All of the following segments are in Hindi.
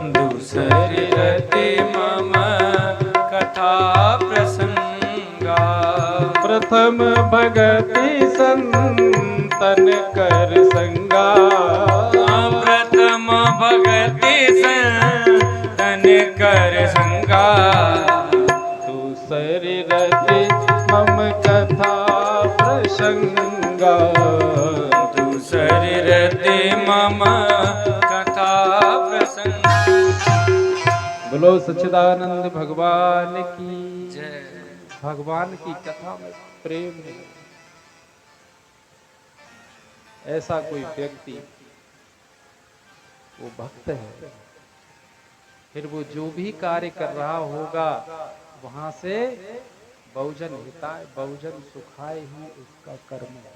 दूसरी रति मम कथा प्रसंगा। प्रथम भगति संतन कर संगा। प्रथम भगति संतन कर संगा। दूसरी रति मम कथा प्रसंगा। दूसरी रति मम कथा प्रसंगा। बोलो सच्चिदानंद भगवान की जय। भगवान की कथा में प्रेम है। ऐसा कोई व्यक्ति वो भक्त है, फिर वो जो भी कार्य कर रहा होगा वहां से बहुजन हिताय बहुजन सुखाय ही उसका कर्म है।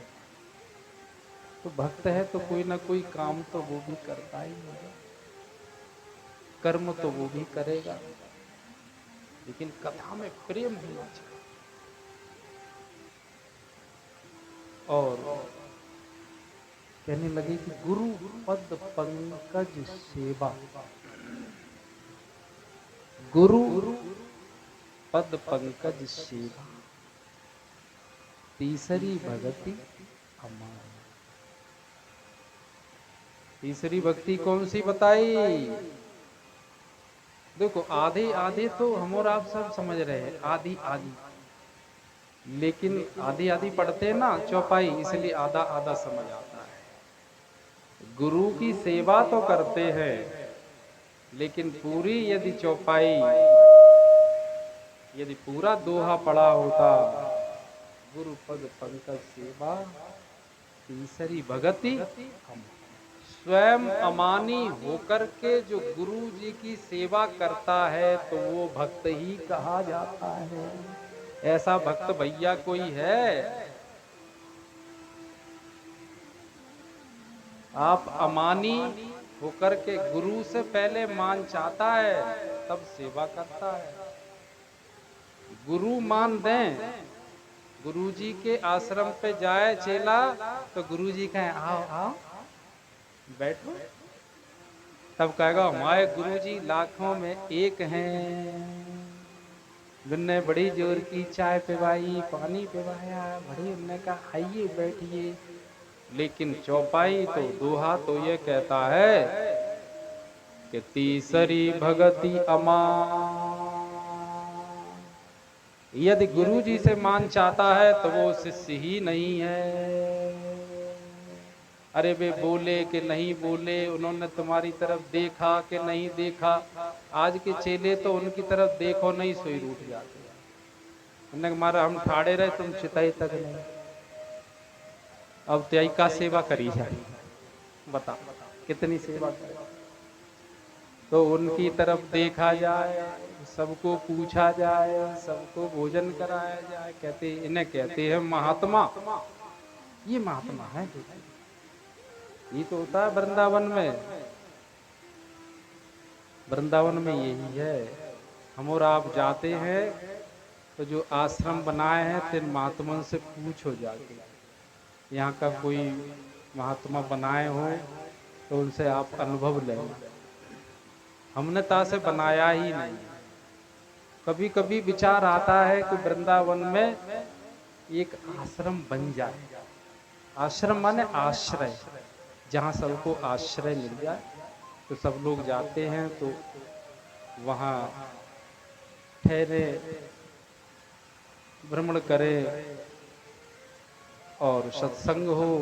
तो भक्त है तो कोई ना कोई काम तो वो भी करता ही होगा, कर्म तो वो भी करेगा, लेकिन कथा में प्रेम होना चाहिए। और कहने लगे कि गुरु पद पंकज सेवा। गुरु पद पंकज सेवा तीसरी भक्ति अमान। तीसरी भक्ति कौन सी बताई? देखो आधे आधे तो हम और आप सब समझ रहे हैं, आधी आधी, लेकिन आधी आधी पढ़ते हैं ना चौपाई, इसलिए आधा आधा समझ आता है। गुरु की सेवा तो करते हैं, लेकिन पूरी यदि चौपाई, यदि पूरा दोहा पढ़ा होता, गुरु पद पंकज सेवा तीसरी भगति अमान। स्वयं अमानी होकर के जो गुरु जी की सेवा करता है तो वो भक्त ही कहा जाता है। ऐसा भक्त भैया कोई है? आप अमानी होकर के गुरु से पहले मान चाहता है तब सेवा करता है। गुरु मान दें, गुरु जी के आश्रम पे जाए चेला तो गुरु जी कहें आओ आओ बैठो, तब कहेगा हमारे गुरु जी लाखों में एक हैं। दुन्ने बड़ी जोर की चाय पिवाई, पानी पिवाया, बड़ी उनने कहा आइए बैठिए। लेकिन चौपाई तो दोहा तो ये कहता है कि तीसरी भगति अमान। यदि गुरु जी से मान चाहता है तो वो शिष्य ही नहीं है। अरे वे बोले कि नहीं बोले, उन्होंने तुम्हारी तरफ देखा कि नहीं देखा, आज के चेले तो उनकी तरफ देखो नहीं सोई रूठ जाते हैं। उन्होंने मारा हम ठाड़े रहे तुम चिताई तक नहीं, अब त्याई का सेवा करी जाए, बता कितनी सेवा करे। तो उनकी तरफ देखा जाए, सबको पूछा जाए, सबको भोजन कराया जाए। कहते इन्हें कहते हैं महात्मा। ये महात्मा है, ये तो होता है वृंदावन में। वृंदावन में यही है। हम और आप जाते हैं तो जो आश्रम बनाए हैं तीन महात्मा से पूछो जाके, यहाँ का कोई महात्मा बनाए हो तो उनसे आप अनुभव लेना। हमने तासे बनाया ही नहीं। कभी कभी विचार आता है कि वृंदावन में एक आश्रम बन जाए। आश्रम माने आश्रय, जहाँ सबको आश्रय मिल जाए। तो सब लोग जाते हैं तो वहाँ ठहरे, भ्रमण करें और सत्संग हो।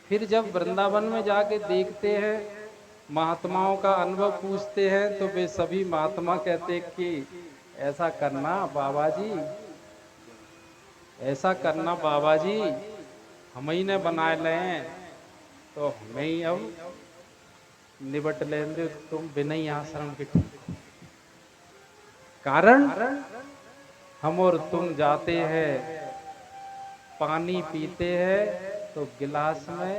फिर जब वृंदावन में जाके देखते हैं, महात्माओं का अनुभव पूछते हैं, तो वे सभी महात्मा कहते कि ऐसा करना बाबा जी, ऐसा करना बाबा जी, हम ही ने बनाए लें तो हमें ही अब निबट लेंगे, तुम बिना ही आश्रम के ठीक हो। कारण हम और तुम जाते हैं, पानी पीते हैं तो गिलास में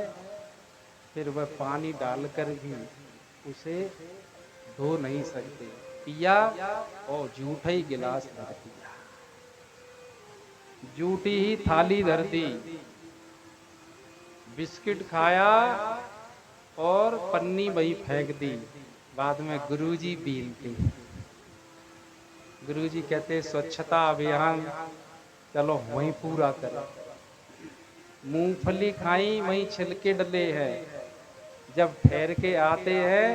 फिर वह पानी डालकर भी उसे धो नहीं सकते। पिया और जूठा ही गिलास धर दिया, जूठी ही थाली धर दी। बिस्किट खाया और पन्नी वही फेंक दी। बाद में गुरुजी बीनते, गुरुजी कहते स्वच्छता अभियान चलो वहीं पूरा करें। मूंगफली खाई वहीं छिलके डले हैं, जब ठहर के आते हैं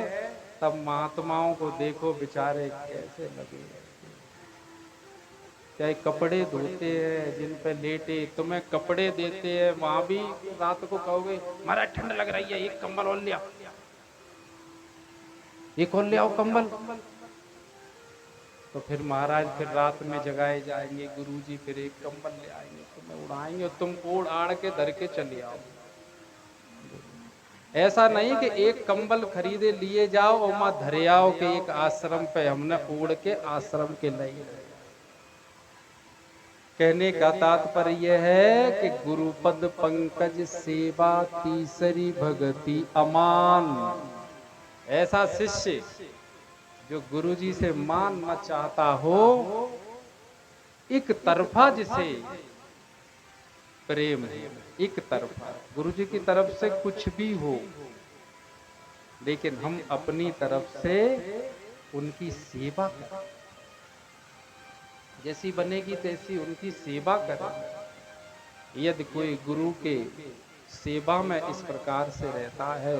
तब महात्माओं को देखो बेचारे कैसे लगे। चाहे कपड़े धोते हैं जिन पे लेटे, तुम्हें कपड़े देते हैं, वहां भी रात को कहोगे हमारा ठंड लग रही है, एक कंबल और ले आओ, एक और ले आओ कंबल। तो फिर महाराज फिर रात में जगाए जाएंगे, गुरुजी फिर एक कंबल ले आएंगे, तुम्हें उड़ाएंगे और तुम ओढ़ आड़ के धर के चले आओ। ऐसा नहीं कि एक कंबल खरीदे लिए जाओ और मां धरे आओ कि एक आश्रम पे हमने ओढ़ के आश्रम के लिए। कहने का तात्पर्य यह है कि गुरुपद पंकज सेवा तीसरी भगति अमान। ऐसा शिष्य जो गुरुजी से मानना चाहता हो, एक तरफा जिसे प्रेम है, एक तरफा, गुरुजी की तरफ से कुछ भी हो लेकिन हम अपनी तरफ से उनकी सेवा करें, जैसी बनेगी तैसी उनकी सेवा करें। यदि कोई गुरु के सेवा में इस प्रकार से रहता है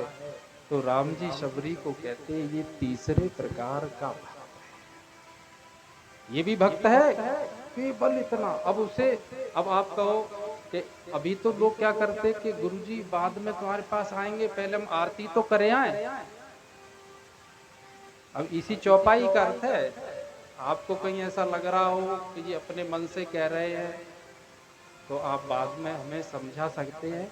तो राम जी शबरी को कहते हैं ये तीसरे प्रकार का भक्त है। ये भी भक्त है केवल इतना। अब उसे, अब आप कहो कि अभी तो लोग क्या करते कि गुरुजी बाद में तुम्हारे पास आएंगे, पहले हम आरती तो करे आए। अब इसी चौपाई का अर्थ है। आपको कहीं ऐसा लग रहा हो कि ये अपने मन से कह रहे हैं तो आप बाद में हमें समझा सकते हैं,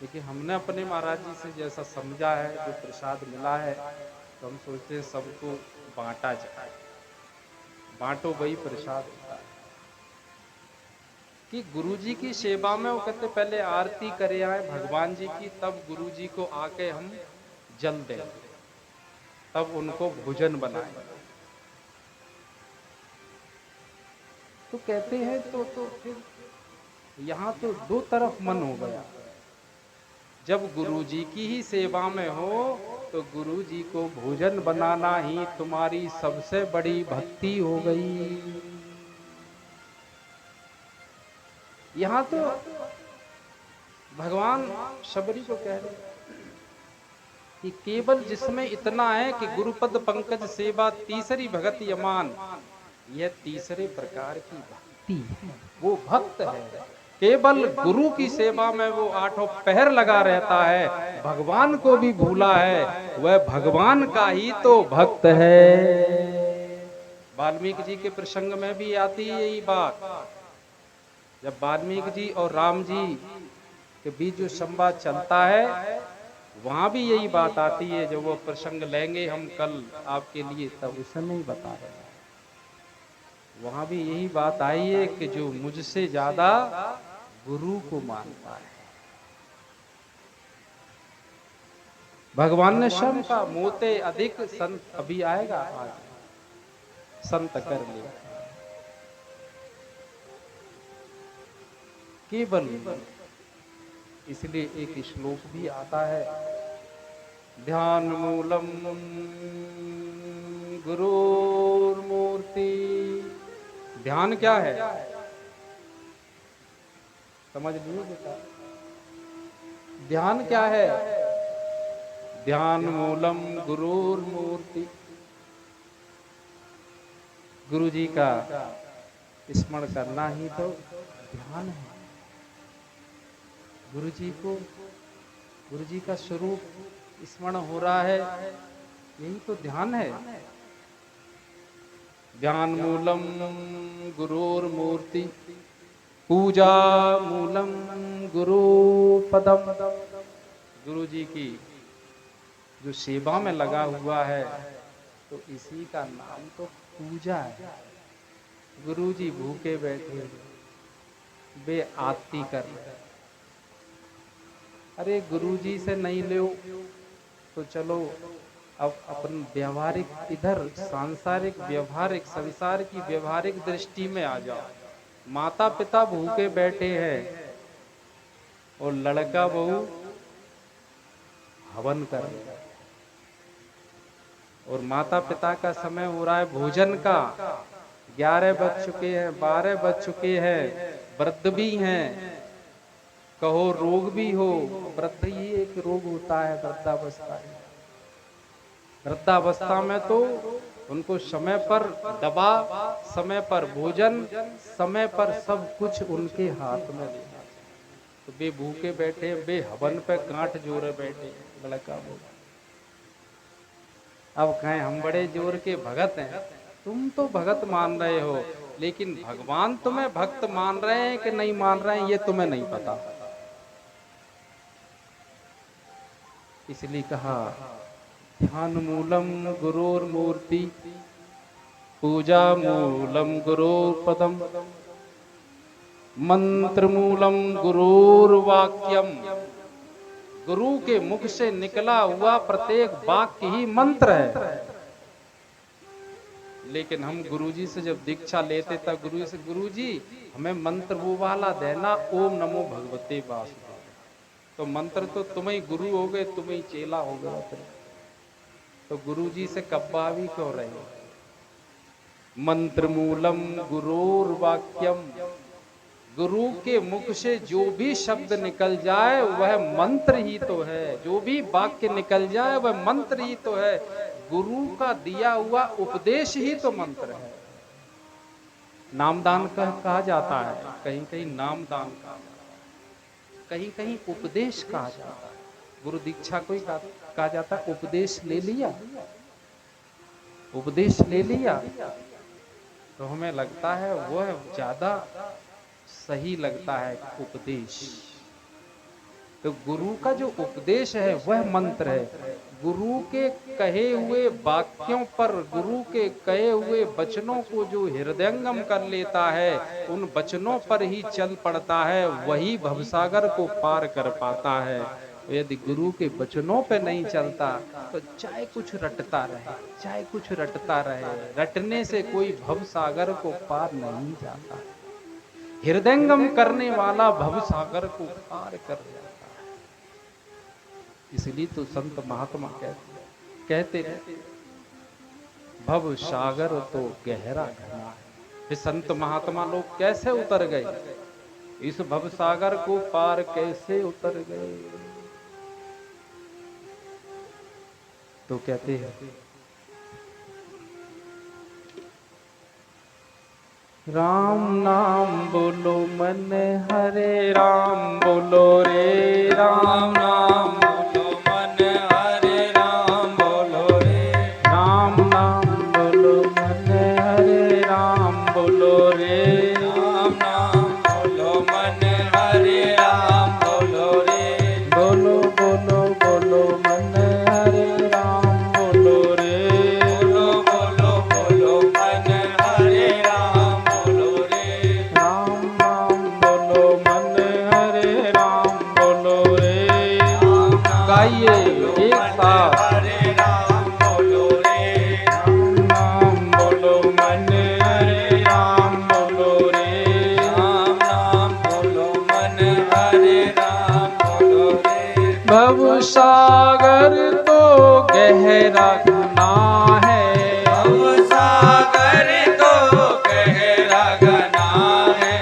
लेकिन हमने अपने महाराज जी से जैसा समझा है, जो प्रसाद मिला है, तो हम सोचते हैं सबको बांटा जाए। बांटो वही प्रसाद होता है। कि गुरुजी की सेवा में वो कहते पहले आरती करे आए भगवान जी की, तब गुरुजी को आके हम जल दें, तब उनको भोजन बनाए। तो कहते हैं तो फिर यहाँ तो दो तरफ मन हो गया। जब गुरुजी की ही सेवा में हो तो गुरुजी को भोजन बनाना ही तुम्हारी सबसे बड़ी भक्ति हो गई। यहाँ तो भगवान शबरी को कह रहे कि केवल जिसमें इतना है कि गुरुपद पंकज सेवा तीसरी भगति अमान, यह तीसरे प्रकार की भक्ति है, वो भक्त है। केवल गुरु की सेवा में वो आठों पहर लगा रहता है, भगवान को भी भूला है, वह भगवान का ही तो भक्त है। वाल्मीकि जी के प्रसंग में भी आती है यही बात। जब वाल्मीकि जी और राम जी के बीच जो संवाद चलता है, वहां भी यही बात आती है। जब वो प्रसंग लेंगे हम कल आपके लिए, तब उसे नहीं बता रहे, वहां भी यही बात आई है कि जो मुझसे ज्यादा गुरु को मानता है। भगवान ने शम का मोते अधिक संत, अभी आएगा आज संत कर ले केवल। इसलिए एक श्लोक भी आता है, ध्यान मूलम गुरुर्मूर्ति। ध्यान क्या है समझ लीजिए बेटा। ध्यान क्या है? ध्यान मूलम गुरुर्मूर्ति। गुरु जी का स्मरण करना ही तो ध्यान है। गुरु जी को, गुरु जी का स्वरूप स्मरण हो रहा है, यही तो ध्यान है। ध्यान मूलम गुरुर्मूर्ति, पूजा मूलम गुरु पदम। गुरु जी की जो सेवा में लगा हुआ है तो इसी का नाम तो पूजा है। गुरु जी भूखे बैठे, वे आरती कर रहे। अरे गुरु जी से नहीं लो तो चलो अब अपन व्यवहारिक, इधर सांसारिक व्यवहारिक, संसार की व्यवहारिक दृष्टि में आ जाओ। माता पिता भूखे बैठे हैं और लड़का बहू हवन कर रहे हैं। और माता पिता का समय हो रहा है भोजन का। 11 बज चुके हैं, 12 बज चुके हैं, वृद्ध भी हैं, कहो रोग भी हो। वृद्ध ही एक रोग होता है वृद्धावस्था। वृद्धावस्था में तो उनको समय पर दवा, समय पर भोजन, समय पर सब कुछ उनके हाथ में लेना चाहिए। तो बे भूखे बैठे, बे हवन पे गांठ जोरे बैठे, बड़ा काम होगा। अब कहें हम बड़े जोर के भगत हैं, तुम तो भगत मान रहे हो, लेकिन भगवान तुम्हें भक्त मान रहे हैं कि नहीं मान रहे हैं ये तुम्हें नहीं पता। इसलिए कहा ध्यान मूलम गुरोर मूर्ति, पूजा मूलम गुरोर पदम, मंत्र मूलम गुरोर वाक्यम। गुरु के मुख से निकला हुआ प्रत्येक वाक्य ही मंत्र है। लेकिन हम गुरुजी से जब दीक्षा लेते तब गुरु से, गुरुजी हमें मंत्र वो वाला देना, ओम नमो भगवते वासुदेव। तो मंत्र तो तुम ही गुरु हो गए, तुम ही चेला हो गए, तो गुरुजी से कब्बा भी क्यों रहे। मंत्र मूलम गुरोर वाक्यम, गुरु के मुख से जो भी शब्द निकल जाए वह मंत्र ही तो है, जो भी वाक्य निकल जाए वह मंत्र ही तो है। गुरु का दिया हुआ उपदेश ही तो मंत्र है। नामदान कहा जाता है, कहीं कहीं नामदान का, कहीं कहीं उपदेश कहा जाता है। गुरु दीक्षा को ही कहा जाता है उपदेश ले लिया, उपदेश ले लिया। तो हमें लगता है वह ज्यादा सही लगता है उपदेश। तो गुरु का जो उपदेश है वह मंत्र है। गुरु के कहे हुए वाक्यों पर, गुरु के कहे हुए वचनों को जो हृदयंगम कर लेता है, उन वचनों पर ही चल पड़ता है, वही भवसागर को पार कर पाता है। तो यदि गुरु के वचनों पे नहीं चलता तो चाहे कुछ रटता रहे, चाहे कुछ रटता रहे, रटने से कोई भवसागर को पार नहीं जाता। हृदयंगम करने वाला भवसागर को पार कर जाता है। इसलिए तो संत महात्मा कहते रहते भव सागर तो गहरा घना है। ये संत महात्मा लोग कैसे उतर गए, इस भव सागर को पार कैसे उतर गए। तो कहते हैं राम नाम बोलो मन हरे, राम बोलो रे राम, नाम बोलो मन हरे, राम बोलो रे, राम नाम बोलो मन हरे, राम बोलो रे, राम नाम बोलो मन हरे, राम बोलो रे, बोलो बोलो बोलो मन हरे, राम बोलो रे, बोलो बोलो बोलो मन हरे, राम बोलो रे, राम नाम बोलो मन हरे, राम बोलो रे। राम नाम गाइए बोलो एक मन साथ, हरे, राम बोलो रे, राम नाम बोलो मन हरे, राम बोलो रे, राम नाम बोलो मन हरे, राम बोलो रे। भव सागर तो गहरा घना है, भव सागर तो गहरा घना है,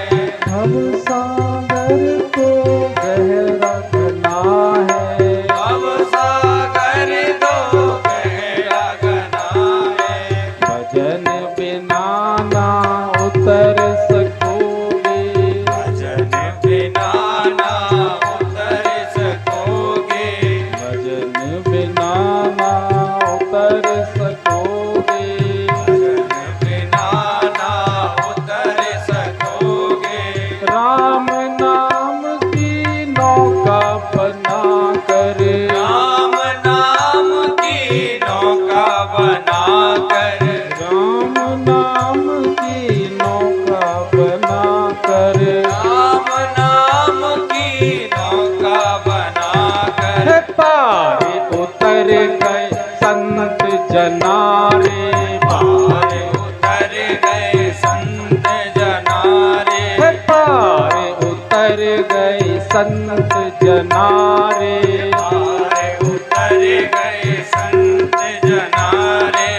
भव सागर तो गहरा घना है, भव सागर तो गहरा घना है। भजन बिना ना उतर सकोगे, भजन बिना ना उतर सकोगे, भजन बिना ना उतर सकोगे, भजन बिना ना उतर सकोगे। राम नाम की नौका बना कर, राम नाम की नौका बना कर, राम नाम की नौका बना कर, राम नाम की नौका बना कर। पार उतर गए संत जनारे, पार उतर गए संत जनारे, पार उतर गए संत जनारे, पार उतर गए संत जनारे।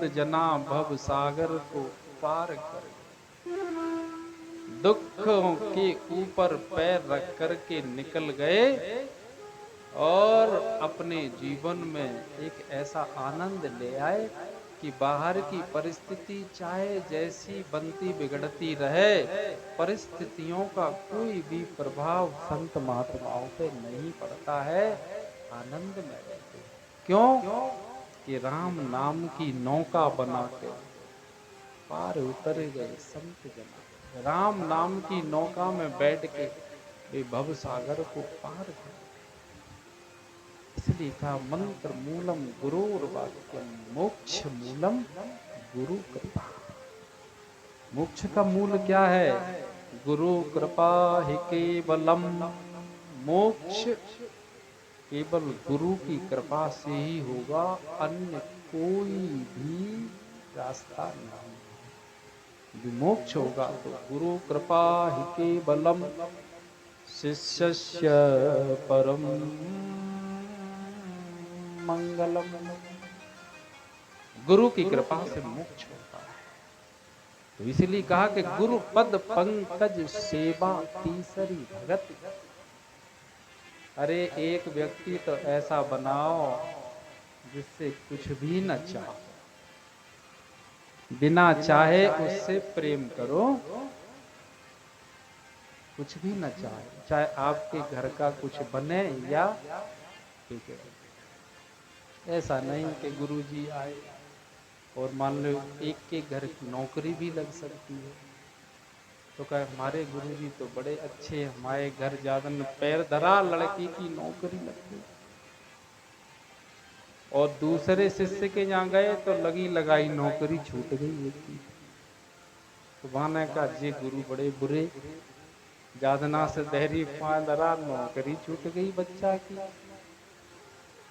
संत जना भव सागर को पार कर गए। दुखों के ऊपर पैर रख कर के निकल गए और अपने जीवन में एक ऐसा आनंद ले आए कि बाहर की परिस्थिति चाहे जैसी बनती बिगड़ती रहे, परिस्थितियों का कोई भी प्रभाव संत महात्माओं पे नहीं पड़ता है, आनंद में रहते। क्यों? कि राम नाम की नौका बना के पार उतर गए संत जना। राम नाम की नौका में बैठ के वे भव सागर को पार कर। इसलिए कहा मंत्र मूलम गुरुर वाक्यम मोक्ष मूलम गुरु कृपा। मोक्ष का मूल क्या है? गुरु कृपा ही केवलम। मोक्ष केवल गुरु की कृपा से ही होगा, अन्य कोई भी रास्ता नहीं। यदि मोक्ष होगा तो गुरु कृपा ही केवलम शिष्यस्य परम मंगलम। गुरु की कृपा से मोक्ष होता है। तो इसलिए कहा कि गुरु पद पंकज सेवा तीसरी भगति। अरे एक व्यक्ति तो ऐसा बनाओ जिससे कुछ भी न चाहो, बिना चाहे उससे प्रेम करो, कुछ भी न चाहे, चाहे आपके घर का कुछ बने या ठीक है। ऐसा नहीं कि गुरुजी आए और मान लो एक के घर की नौकरी भी लग सकती है तो कहे हमारे गुरुजी तो बड़े अच्छे, हमारे घर ज्यादा में पैर धरा लड़की की नौकरी लग गई। और दूसरे शिष्य के यहाँ गए तो लगी लगाई नौकरी छूट गई एक की। तो माने का जे गुरु बड़े बुरे, जादना से देहरी धरा नौकरी छूट गई बच्चा की।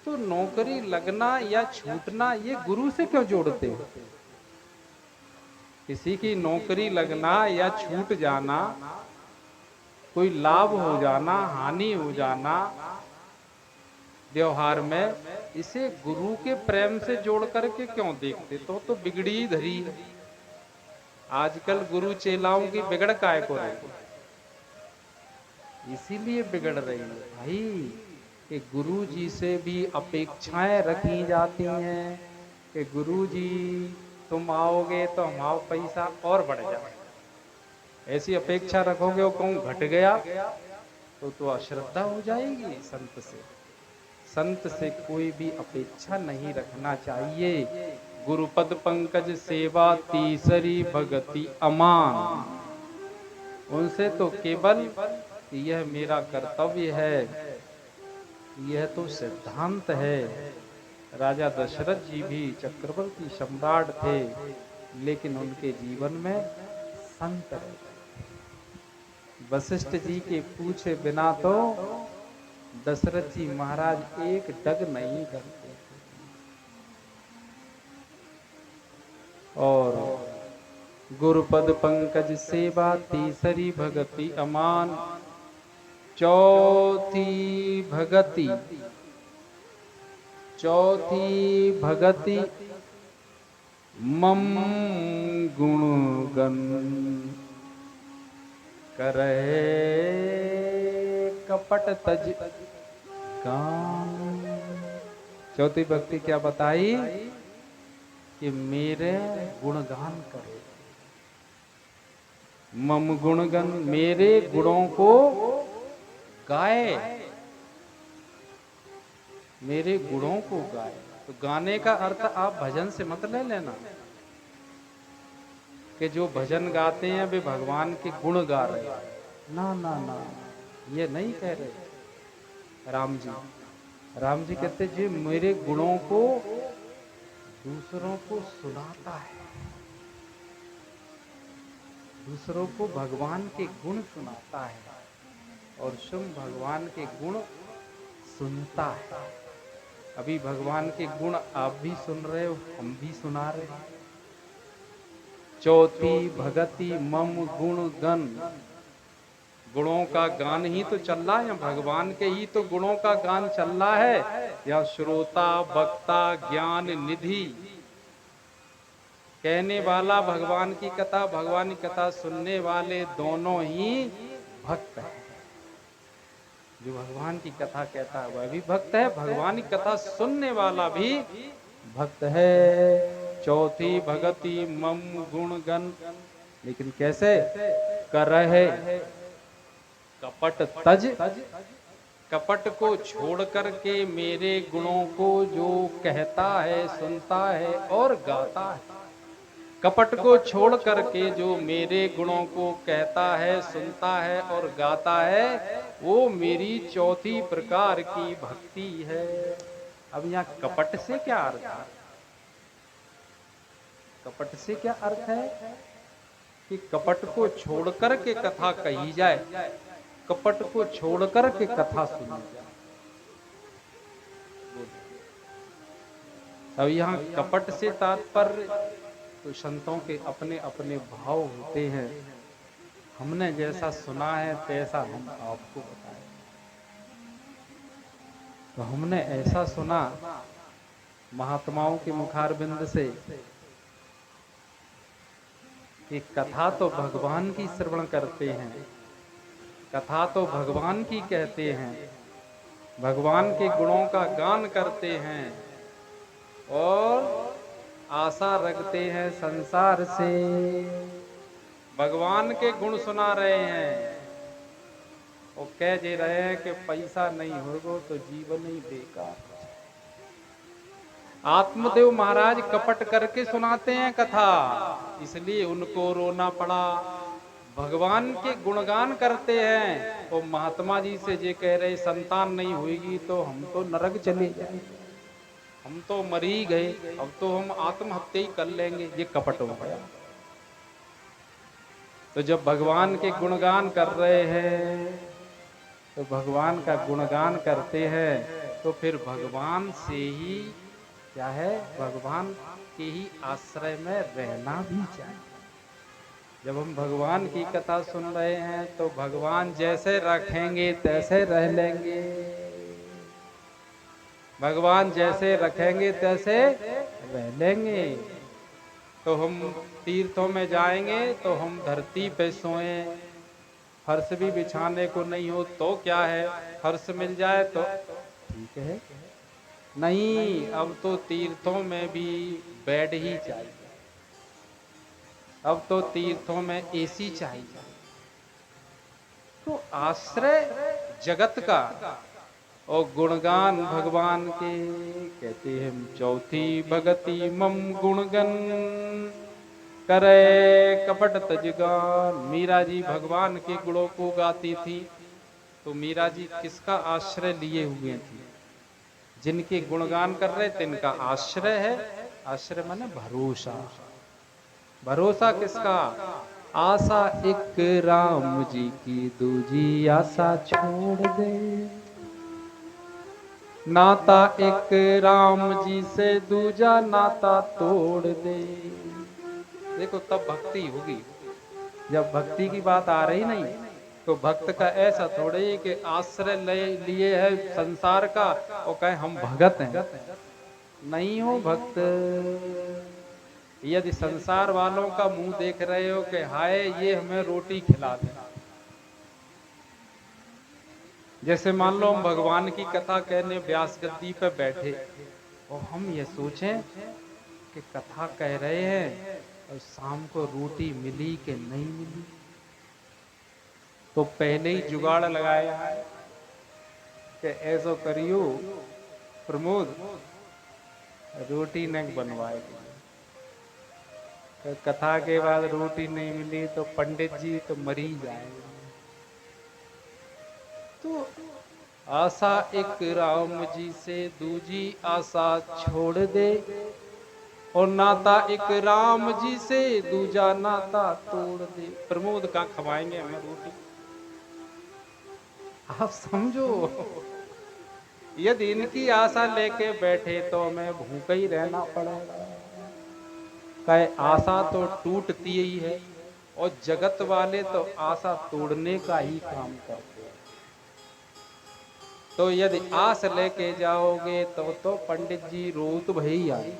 तो नौकरी लगना या छूटना ये गुरु से क्यों जोड़ते हो? किसी की नौकरी लगना या छूट जाना, कोई लाभ हो जाना, हानि हो जाना व्यवहार में, इसे गुरु के प्रेम से जोड़ करके क्यों देखते? तो बिगड़ी धरी है। आजकल गुरु चेलाओं की बिगड़ काय को रही, इसीलिए बिगड़ रही है भाई कि गुरु जी से भी अपेक्षाएं रखी जाती हैं कि गुरु जी तुम आओगे तो हमारा पैसा और बढ़ जाए। ऐसी अपेक्षा रखोगे वो कहूँ घट गया तो अश्रद्धा हो जाएगी संत से। संत से कोई भी अपेक्षा नहीं रखना चाहिए। गुरुपद पंकज सेवा तीसरी भगति अमान। उनसे तो केवल यह मेरा कर्तव्य है, यह तो सिद्धांत है। राजा दशरथ जी भी चक्रवर्ती सम्राट थे, लेकिन उनके जीवन में संत रहे। वशिष्ठ जी के पूछे बिना तो दशरथ जी महाराज एक डग नहीं करते। और गुरुपद पंकज सेवा तीसरी भगति अमान। चौथी भगति मम गुण गन करे कपट तज गान। चौथी भक्ति क्या बताई? कि मेरे गुणगान करे, मम गुणगन, मेरे गुणों को गाए, मेरे गुणों को गाए। तो गाने का अर्थ आप भजन से मत ले लेना कि जो भजन गाते हैं वे भगवान के गुण गा रहे हैं। ना ना ना, ये नहीं कह रहे राम जी। राम जी कहते जी मेरे गुणों को दूसरों को सुनाता है, दूसरों को भगवान के गुण सुनाता है और स्वयं भगवान के गुण सुनता है। अभी भगवान के गुण आप भी सुन रहे हो, हम भी सुना रहे हैं। चौथी भगति मम गुण गन। गुणों का गान ही तो चल रहा है, या भगवान के ही तो गुणों का गान चल रहा है, या श्रोता वक्ता ज्ञान निधि कहने वाला भगवान की कथा, भगवान की कथा सुनने वाले दोनों ही भक्त हैं। जो भगवान की कथा कहता है वह भी भक्त है, भगवान की कथा सुनने वाला भी भक्त है। चौथी भगति मम गुण गण, लेकिन कैसे कर रहे कपट तज, कपट को छोड़ करके मेरे गुणों को जो कहता है, सुनता है और गाता है। कपट को छोड़ करके जो मेरे गुणों को कहता है, सुनता है और गाता है, वो मेरी चौथी प्रकार की भक्ति है। अब यहाँ कपट से क्या अर्थ है? कपट से क्या अर्थ है कि कपट को छोड़ करके कथा कही जाए, कपट को छोड़ करके कथा सुनी जाए। अब यहाँ कपट से तात्पर्य तो संतों के अपने अपने भाव होते हैं। हमने जैसा सुना है तैसा हम आपको बताएं। तो हमने ऐसा सुना महात्माओं के मुखारबिंद से कि कथा तो भगवान की श्रवण करते हैं, कथा तो भगवान की कहते हैं, भगवान के गुणों का गान करते हैं और आशा रखते हैं संसार से। भगवान के गुण सुना रहे हैं और कह दे रहे हैं कि पैसा नहीं होगा तो जीवन ही बेकार। आत्मदेव महाराज कपट करके सुनाते हैं कथा, इसलिए उनको रोना पड़ा। भगवान के गुणगान करते हैं और महात्मा जी से जे कह रहे संतान नहीं होगी तो हम तो नरक चले जाएंगे, हम तो मरी गए, अब तो हम आत्महत्या ही कर लेंगे। ये कपट हो गया। तो जब भगवान के गुणगान कर रहे हैं, तो भगवान का गुणगान करते हैं तो फिर भगवान से ही क्या है, भगवान के ही आश्रय में रहना भी चाहिए। जब हम भगवान की कथा सुन रहे हैं तो भगवान जैसे रखेंगे तैसे रह लेंगे, भगवान जैसे रखेंगे तैसे रह लेंगे। तो हम तीर्थों में जाएंगे तो हम धरती पे सोएं, फर्श भी बिछाने को नहीं हो तो क्या है, फर्श मिल जाए तो ठीक है। नहीं, अब तो तीर्थों में भी बेड ही चाहिए, अब तो तीर्थों में एसी चाहिए। तो आश्रय जगत का और गुणगान भगवान के कहते हैं। चौथी भगति मम गुणगन करे कपट तजगान। मीरा जी भगवान के गुणों को गाती थी। तो मीरा जी किसका आश्रय लिए हुए थी? जिनके गुणगान कर रहे तिनका आश्रय है। आश्रय माने भरोसा। भरोसा किसका? आशा एक राम जी की, दूजी आशा छोड़ दे। नाता एक राम जी से, दूजा नाता तोड़ दे। देखो तब भक्ति होगी। जब भक्ति की बात आ रही नहीं तो भक्त का ऐसा थोड़े कि आश्रय लिए है संसार का और कहे हम भगत हैं। नहीं हो भक्त। यदि संसार वालों का मुंह देख रहे हो कि हाय ये हमें रोटी खिला दे, जैसे मान लो हम भगवान की कथा कहने व्यास गद्दी पे बैठे और हम ये सोचें कि कथा कह रहे हैं और शाम को रोटी मिली कि नहीं मिली, तो पहले ही जुगाड़ लगाया है कि ऐसा करियो प्रमोद रोटी नहीं बनवाएगी। तो कथा के बाद रोटी नहीं मिली तो पंडित जी तो मरी जाएंगे। तो आशा एक राम जी से, दूजी आशा छोड़ दे। और नाता एक राम जी से, दूजा नाता तोड़ दे। प्रमोद का खवाएंगे हमें रोटी? आप समझो, यदि इनकी आशा लेके बैठे तो हमें भूखा ही रहना पड़ेगा। कहे आशा तो टूटती ही है और जगत वाले तो आशा तोड़ने का ही काम करते हैं। तो यदि आस लेके जाओगे तो पंडित जी रोत भई आए।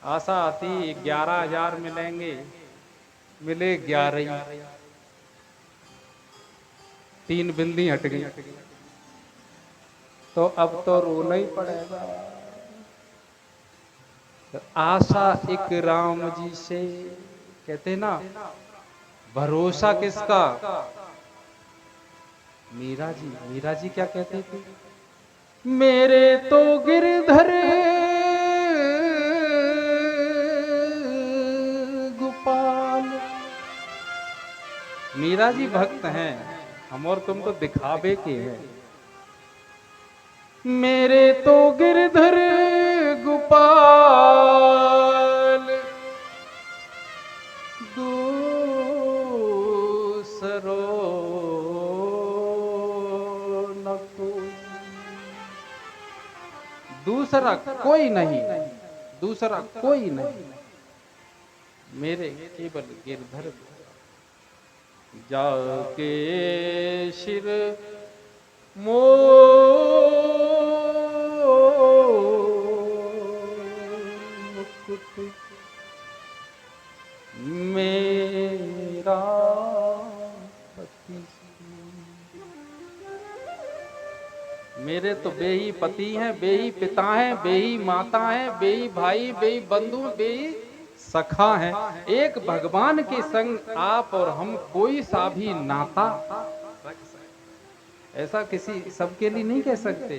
आशा आती 11,000 मिलेंगे, मिले 11 ही, 3 बिंदी हट गई, तो अब तो रोना ही पड़ेगा। तो आशा एक राम जी से, कहते ना, भरोसा किसका? मीरा जी। मीरा जी क्या कहते थे? मेरे तो गिरधर गोपाल। मीरा जी भक्त हैं, हम और तुम तो दिखावे के हैं। मेरे तो गिरधर गोपाल, दूसरो न कोई। दूसरा कोई नहीं, दूसरा कोई नहीं, मेरे केवल गिरधर। जाके शिर मुकुट मेरा पति। मेरे तो बेही पति हैं, बेही पिता हैं, बेही माता हैं, बेही भाई, बेही बंधु, बेही सखा हैं। एक भगवान के संग आप और हम कोई सा भी नाता रख सकते, ऐसा किसी सबके लिए नहीं कह सकते,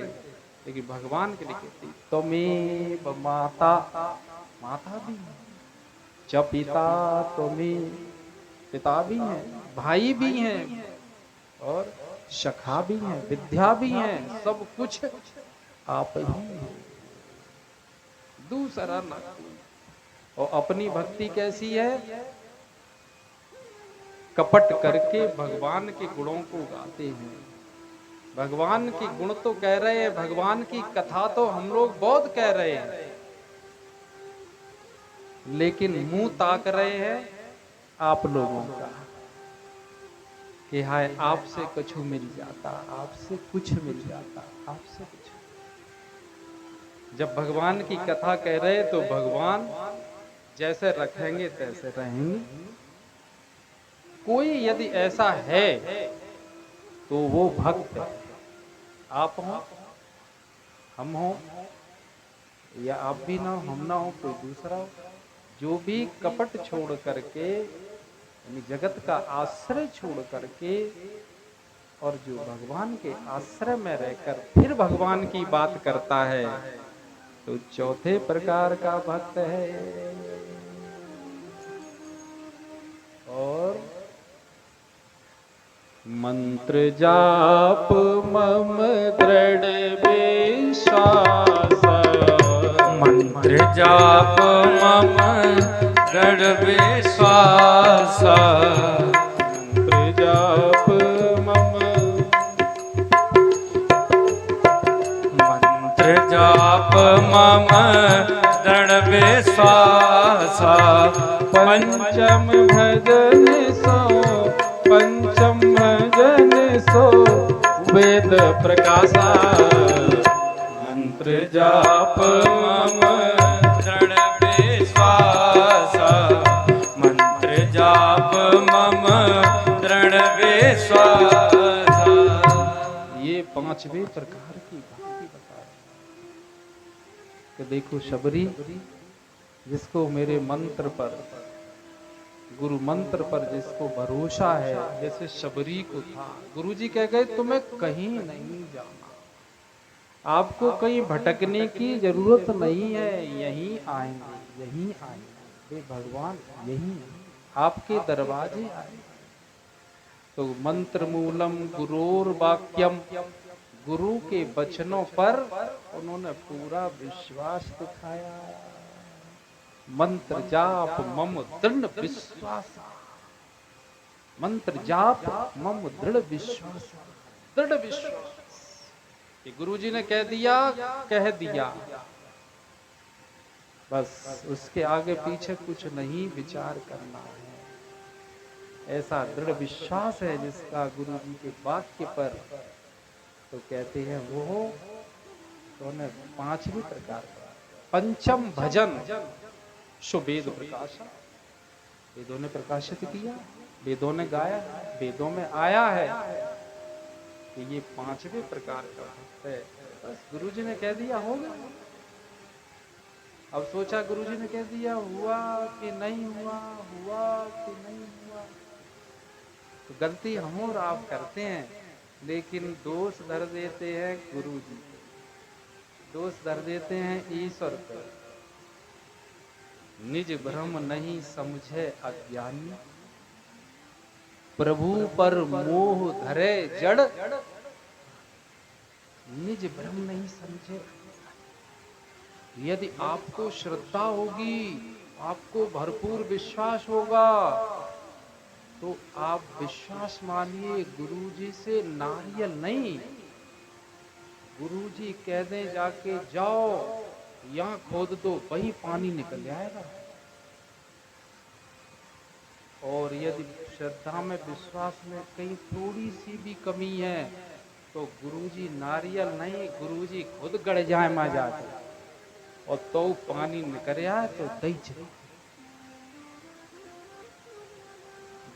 लेकिन भगवान के लिए कहती तुम्हें माता, माता भी है, च पिता तुम्हें, पिता भी हैं, भाई भी हैं, और सखा भी हैं, विद्या भी हैं, सब कुछ आप ही हैं, दूसरा ना कोई। और अपनी भक्ति कैसी है? कपट करके भगवान के गुणों को गाते हैं। भगवान की गुण तो कह रहे हैं, भगवान की कथा तो हम लोग बहुत कह रहे हैं, लेकिन मुंह ताक रहे हैं आप लोगों का कि हाय आपसे कुछ मिल जाता, आपसे कुछ मिल जाता, आपसे कुछ। जब भगवान की कथा कह रहे तो भगवान जैसे रखेंगे तैसे रहेंगे। कोई यदि ऐसा है तो वो भक्त है। आप हो, हम हो, या आप भी ना हो, हम ना हो, कोई दूसरा हो, जो भी कपट छोड़ करके, यानी जगत का आश्रय छोड़ करके, और जो भगवान के आश्रय में रहकर फिर भगवान की बात करता है, तो चौथे प्रकार का भक्त है। और मंत्र जाप मम दृढ़ विश्वास, मंत्र जाप मम दृढ़ विश्वास, मंत्र जाप मम, मंत्र जाप मम दृढ़ विश्वास, पंचम भजन सो, पंचम भजन सो वेद प्रकाशा। मंत्र जाप मम दृढ़ विश्वास, मंत्र जाप मम दृढ़ विश्वास। ये पांचवें प्रकार की भक्ति बता रहे कि देखो शबरी, जिसको मेरे मंत्र पर, गुरु मंत्र पर जिसको भरोसा है, जैसे शबरी को था, गुरु जी कह गए तुम्हें कहीं नहीं जाना, आपको कहीं भटकने की जरूरत नहीं है, यहीं आएंगे, यहीं आएंगे, वे भगवान यहीं आपके दरवाजे आए। तो मंत्र मूलम गुरोर वाक्यम, गुरु के वचनों पर उन्होंने पूरा विश्वास दिखाया। मंत्र जाप मम दृढ़ विश्वास, मंत्र जाप मम दृढ़ विश्वास, दृढ़ विश्वास कि गुरु जी ने कह दिया, कह दिया, बस उसके आगे पीछे कुछ नहीं विचार करना है। ऐसा दृढ़ विश्वास है जिसका गुरु जी के वाक्य पर, तो कहते हैं वो तो पांचवी प्रकार का पंचम भजन, सो वेद प्रकाशा, वेदों ने प्रकाशित किया, वेदों ने गाया, वेदों में आया है कि ये पांचवें प्रकार का भक्त है। बस गुरुजी ने कह दिया हो गया। अब सोचा गुरुजी ने कह दिया हुआ कि नहीं हुआ, हुआ कि नहीं हुआ। तो गलती हम और आप करते हैं, लेकिन दोष धर देते हैं गुरुजी, दोष धर देते हैं ईश्वर पर। निज भ्रम नहीं समझे अज्ञानी, प्रभु पर मोह धरे जड़, निज भ्रम नहीं समझे। यदि आपको श्रद्धा होगी, आपको भरपूर विश्वास होगा, तो आप विश्वास मानिए गुरुजी से नारियल नहीं, गुरुजी कह दें जाके जाओ यहां खोद दो, वही पानी निकल जाएगा। और यदि श्रद्धा में, विश्वास में कहीं थोड़ी सी भी कमी है, तो गुरुजी नारियल नहीं, गुरुजी खुद गड़ जाए मां जाके, और तो पानी निकल आए तो दही चले।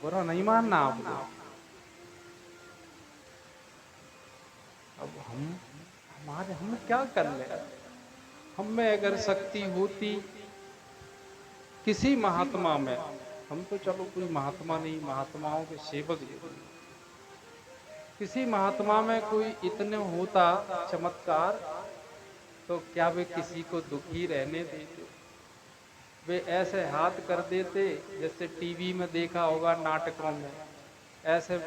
बुरा नहीं मानना आप लोग। अब हम क्या कर ले? हम में अगर शक्ति होती किसी महात्मा में, हम तो चलो कोई महात्मा नहीं, महात्माओं के सेवक ही, किसी महात्मा में कोई इतने होता चमत्कार, तो क्या वे किसी को दुखी रहने देते? वे ऐसे हाथ कर देते जैसे टीवी में देखा होगा नाटकों में, ऐसे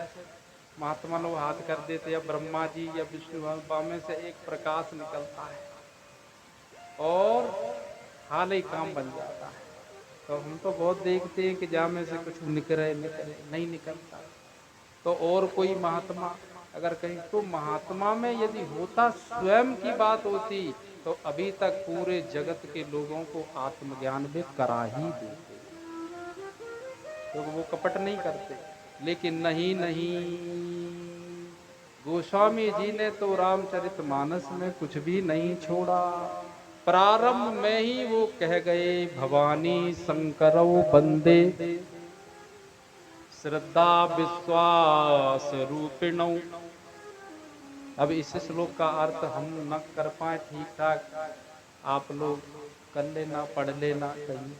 महात्मा लोग हाथ कर देते, या ब्रह्मा जी या विष्णु भगवान में से एक प्रकाश निकलता है और हाल ही काम बन जाता है। तो हम तो बहुत देखते हैं कि जहाँ में से कुछ निकले नहीं निकलता। तो और कोई महात्मा अगर कहीं, तो महात्मा में यदि होता स्वयं की बात होती, तो अभी तक पूरे जगत के लोगों को आत्मज्ञान में करा ही देते, तो वो कपट नहीं करते। लेकिन नहीं नहीं, गोस्वामी जी ने तो रामचरितमानस में कुछ भी नहीं छोड़ा। प्रारंभ में ही वो कह गए, भवानी शंकरौ बंदे श्रद्धा विश्वास रूपिणौ। अब इस श्लोक का अर्थ हम न कर पाए ठीक ठाक, आप लोग कर लेना, पढ़ लेना कहीं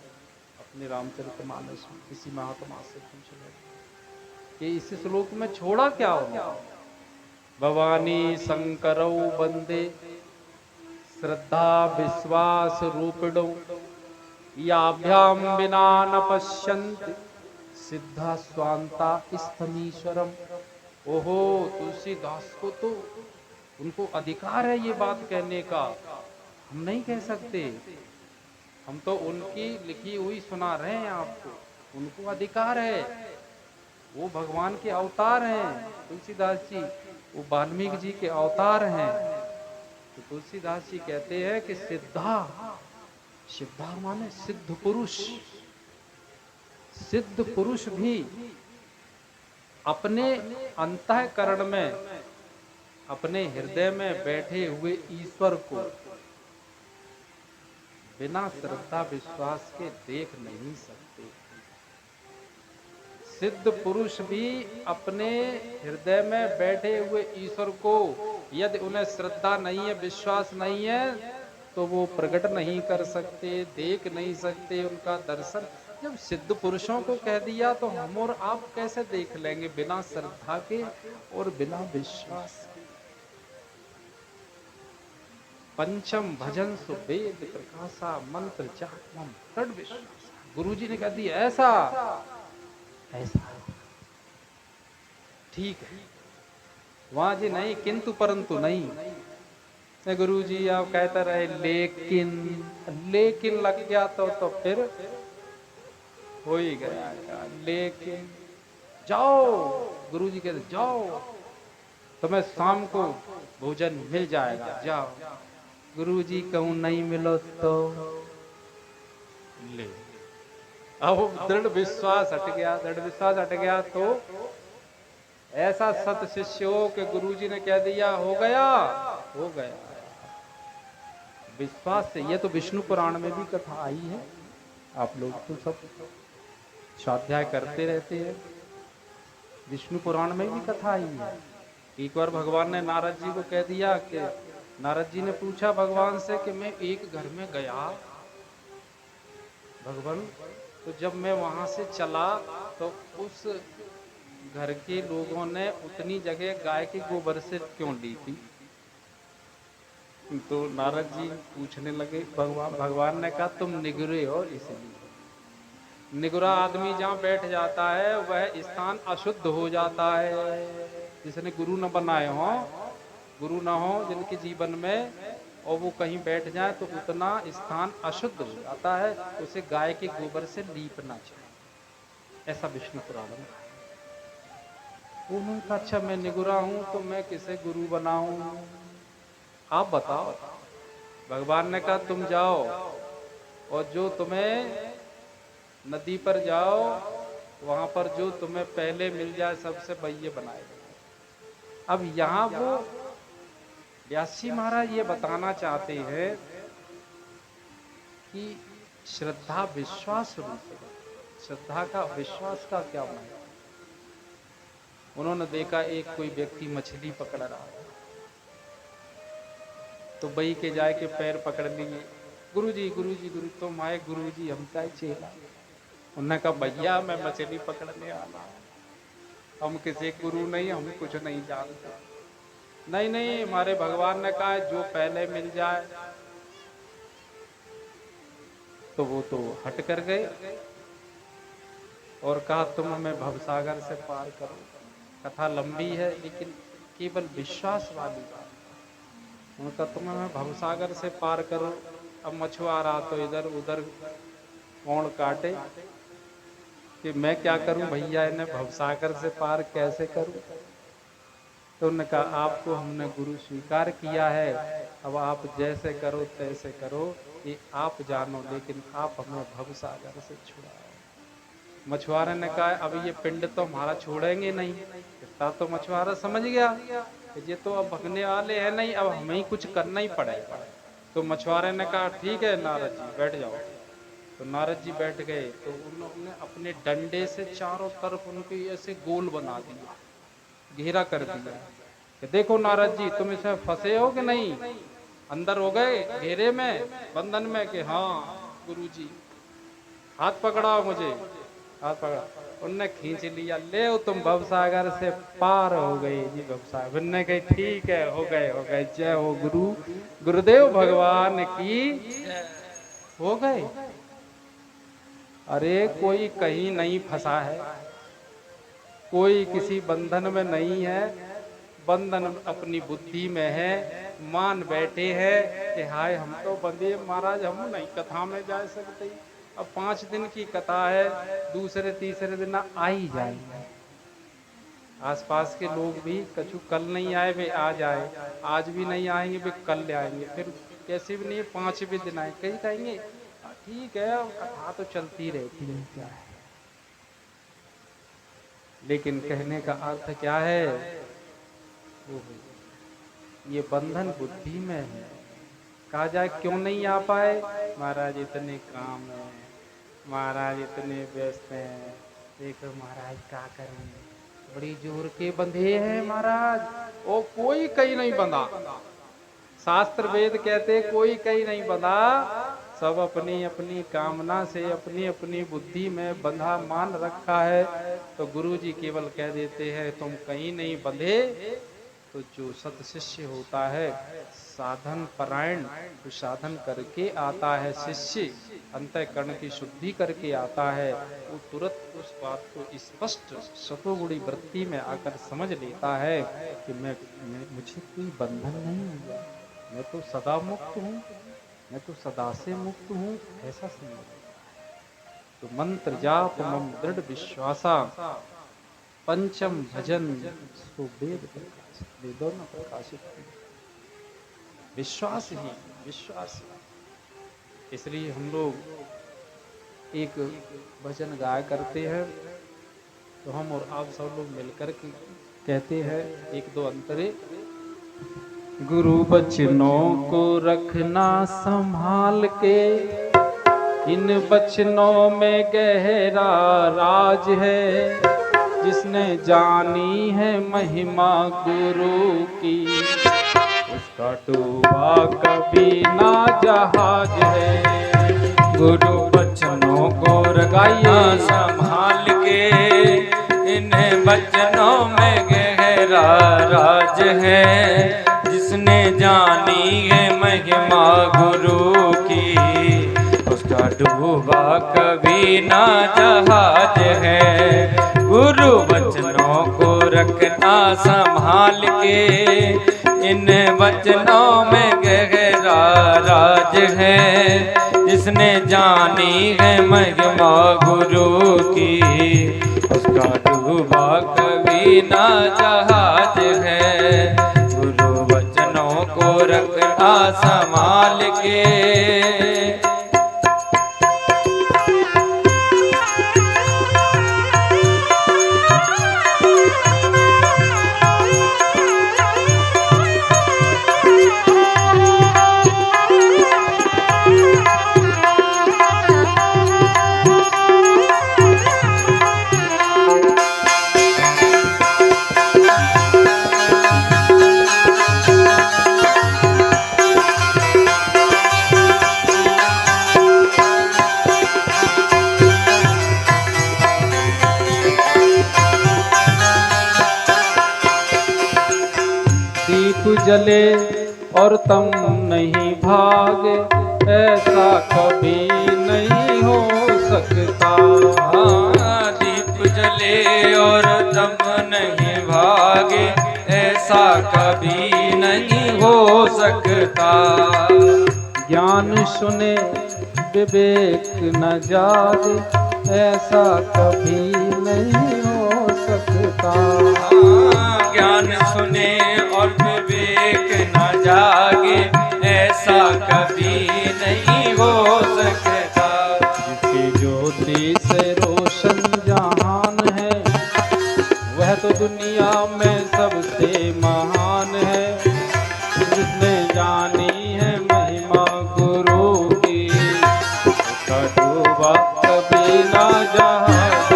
अपने रामचरितमानस में, किसी महात्मा से पूछ लेना कि इस श्लोक में छोड़ा क्या होगा। भवानी शंकरौ बंदे श्रद्धा विश्वास रूपिणौ, याभ्याम बिना न पश्यन्ति सिद्धा स्वांता स्तमीश्वरम। ओहो, तुलसीदास को तो उनको अधिकार है ये बात कहने का, हम नहीं कह सकते। हम तो उनकी लिखी हुई सुना रहे हैं आपको, उनको अधिकार है, वो भगवान के अवतार हैं। तुलसीदास जी वो वाल्मीकि जी के अवतार हैं। तो तुलसीदास जी कहते हैं कि सिद्धा, सिद्धा माने सिद्ध पुरुष, सिद्ध पुरुष भी अपने अंतःकरण में, अपने हृदय में बैठे हुए ईश्वर को बिना श्रद्धा विश्वास के देख नहीं सकते। सिद्ध पुरुष भी अपने हृदय में बैठे हुए ईश्वर को यदि उन्हें श्रद्धा नहीं है, विश्वास नहीं है, तो वो प्रकट नहीं कर सकते, देख नहीं सकते उनका दर्शन। जब सिद्ध पुरुषों को कह दिया, तो हम और आप कैसे देख लेंगे बिना श्रद्धा के और बिना विश्वास के। पंचम भजन सु वेद प्रकाशा, मंत्र जापम दृढ़ विश्वास। गुरुजी ने कह दिया ऐसा ऐसा ठीक है, वहां जी नहीं, किंतु परंतु नहीं। गुरुजी आप कहते रहे लेकिन, लेकिन लग गया तो फिर हो ही गया। लेकिन जाओ, गुरुजी कहते जाओ, तुम्हें शाम को भोजन मिल जाएगा, जाओ। गुरुजी कहूं नहीं मिलो तो ले। अब दृढ़ विश्वास हट गया, दृढ़ विश्वास हट गया तो ऐसा सत शिष्य हो कि गुरुजी ने कह दिया हो गया, हो गया। विश्वास से, ये तो विष्णु पुराण में भी कथा आई है, आप लोग तो सब स्वाध्याय करते रहते हैं। विष्णु पुराण में भी कथा आई है। एक बार भगवान ने नारद जी को कह दिया कि नारद जी ने पूछा भगवान से कि मैं एक घर में गया भगवान, तो जब मैं वहां से चला तो उस घर के लोगों ने उतनी जगह गाय के गोबर से क्यों ली थी? तो नारद जी पूछने लगे, भगवान ने कहा तुम निगुरे हो इसलिए। निगुरा आदमी जहाँ बैठ जाता है वह स्थान अशुद्ध हो जाता है। जिसने गुरु न बनाए हो, गुरु न हो जिनके जीवन में, और वो कहीं बैठ जाए तो उतना स्थान अशुद्ध हो जाता है, उसे गाय के गोबर से लीपना चाहिए, ऐसा विष्णु पुराण में। उन्होंने कहा अच्छा मैं निगुरा हूं तो मैं किसे गुरु बनाऊं, आप बताओ। भगवान ने कहा तुम जाओ और जो तुम्हें नदी पर जाओ, वहां पर जो तुम्हें पहले मिल जाए सबसे वही बनाएगा। अब यहाँ वो व्यास जी महाराज ये बताना चाहते हैं कि श्रद्धा विश्वास रूप है। श्रद्धा का विश्वास का क्या मतलब? उन्होंने देखा एक कोई व्यक्ति मछली पकड़ रहा है, तो बई के जाए के पैर पकड़ लिए, गुरुजी गुरुजी गुरु, तो माए गुरुजी हम का चेला। उन्होंने कहा भैया मैं मछली पकड़ने आना, हम किसी गुरु नहीं, हम कुछ नहीं जानते। नहीं नहीं, हमारे भगवान ने कहा जो पहले मिल जाए, तो वो तो हट कर गए और कहा तुम हमें भवसागर से पार करो। कथा लंबी है लेकिन केवल विश्वास वाली बात। उनका तुम हमें भवसागर से पार करो। अब मछुआरा तो इधर उधर कौन काटे कि मैं क्या करूं भैया, इन्हें भवसागर से पार कैसे करूं। तो उन्होंने कहा आपको हमने गुरु स्वीकार किया है, अब आप जैसे करो तैसे करो, ये आप जानो, लेकिन आप हमें भवसागर से छुड़ाओ। मछुआरे ने कहा अब ये पिंड तो हमारा छोड़ेंगे नहीं। इतना तो मछुआरा समझ गया कि ये तो अब भगने वाले हैं नहीं, अब हमें ही कुछ करना ही पड़ेगा। तो मछुआरे ने कहा ठीक है नारद जी बैठ जाओ। तो नारद जी बैठ गए, तो उन्होंने अपने डंडे से चारों तरफ उनके ऐसे गोल बना दिया, घेरा कर दिया कि देखो नारद जी तुम इसमें फंसे हो कि नहीं, अंदर हो गए घेरे में, बंधन में, कि हाँ गुरुजी हाथ पकड़ाओ मुझे। हाथ पकड़ा, उनने खींच लिया, ले तुम भवसागर से पार हो गए जी भवसागर। उनने कही ठीक है हो गए, जय हो गुरु गुरुदेव भगवान की, हो गए। अरे कोई कहीं नहीं फंसा है, कोई किसी बंधन में नहीं है, बंधन अपनी बुद्धि में है। मान बैठे हैं कि हाय हम तो बंधे महाराज, हम नहीं कथा में जा सकते। अब 5 दिन की कथा है, दूसरे तीसरे दिन आ ही जाएंगे। आसपास के लोग भी कछु कल नहीं आए वे आज आए, आज भी नहीं आएंगे वे कल आएंगे, फिर कैसे भी नहीं 5वें दिन आए, कहीं कहेंगे ठीक है कथा तो चलती रहती है क्या है। लेकिन कहने का अर्थ क्या है, वो ये बंधन बुद्धि में है। कहा जाए क्यों नहीं आ पाए, महाराज इतने काम है, महाराज इतने व्यस्त हैं, देखो महाराज क्या करेंगे, बड़ी जोर के बंधे हैं महाराज। ओ कोई कहीं नहीं बंधा, शास्त्र वेद कहते कोई कहीं नहीं बंधा, सब अपनी अपनी कामना से अपनी अपनी बुद्धि में बंधा मान रखा है। तो गुरु जी केवल कह देते हैं तुम कहीं नहीं बंधे। तो जो सत शिष्य होता है साधन परायण, तो साधन करके आता है शिष्य, अंतःकरण की शुद्धि करके आता है, वो तुरंत उस बात को स्पष्ट सतोगुणी वृत्ति में आकर समझ लेता है कि मुझे कोई बंधन नहीं हुआ, मैं तो सदा मुक्त हूँ, मैं तो सदा से मुक्त हूँ, ऐसा समझ। तो मंत्र जाप मम दृढ़ विश्वासा, पंचम भजन सो वेद प्रकाश, वेदों में प्रकाशित विश्वास ही विश्वास। इसलिए हम लोग एक भजन गाया करते हैं, तो हम और आप सब लोग मिलकर के कहते हैं एक दो अंतरे। गुरु बचनों को रखना संभाल के, इन वचनों में गहरा राज है, जिसने जानी है महिमा गुरु की, उसका डूबा कभी ना जहाज है। गुरु वचनों को रखना संभाल के, इन वचनों में गहरा राज है, जिसने जानी है महिमा गुरु की, उसका डूबा कभी ना जहाज है। गुरु वचनों को रखना संभाल के, इन वचनों में गहरा राज है, जिसने जानी है महिमा गुरु की, उसका डूबा कभी ना जहाज है। गुरु वचनों को रखना संभाल के, जले और तुम नहीं भागे, ऐसा कभी नहीं हो सकता। दीप जले और तुम नहीं भागे, ऐसा कभी नहीं हो सकता। ज्ञान सुने विवेक न जागे, ऐसा कभी नहीं हो सकता। ज्ञान सुने और विवेक न जागे, ऐसा कभी नहीं हो सकता। जिसकी ज्योति से रोशन जहान है, वह तो दुनिया में सबसे महान है। जिसने जानी है महिमा गुरु की, उसका डूबा कभी ना जहाज।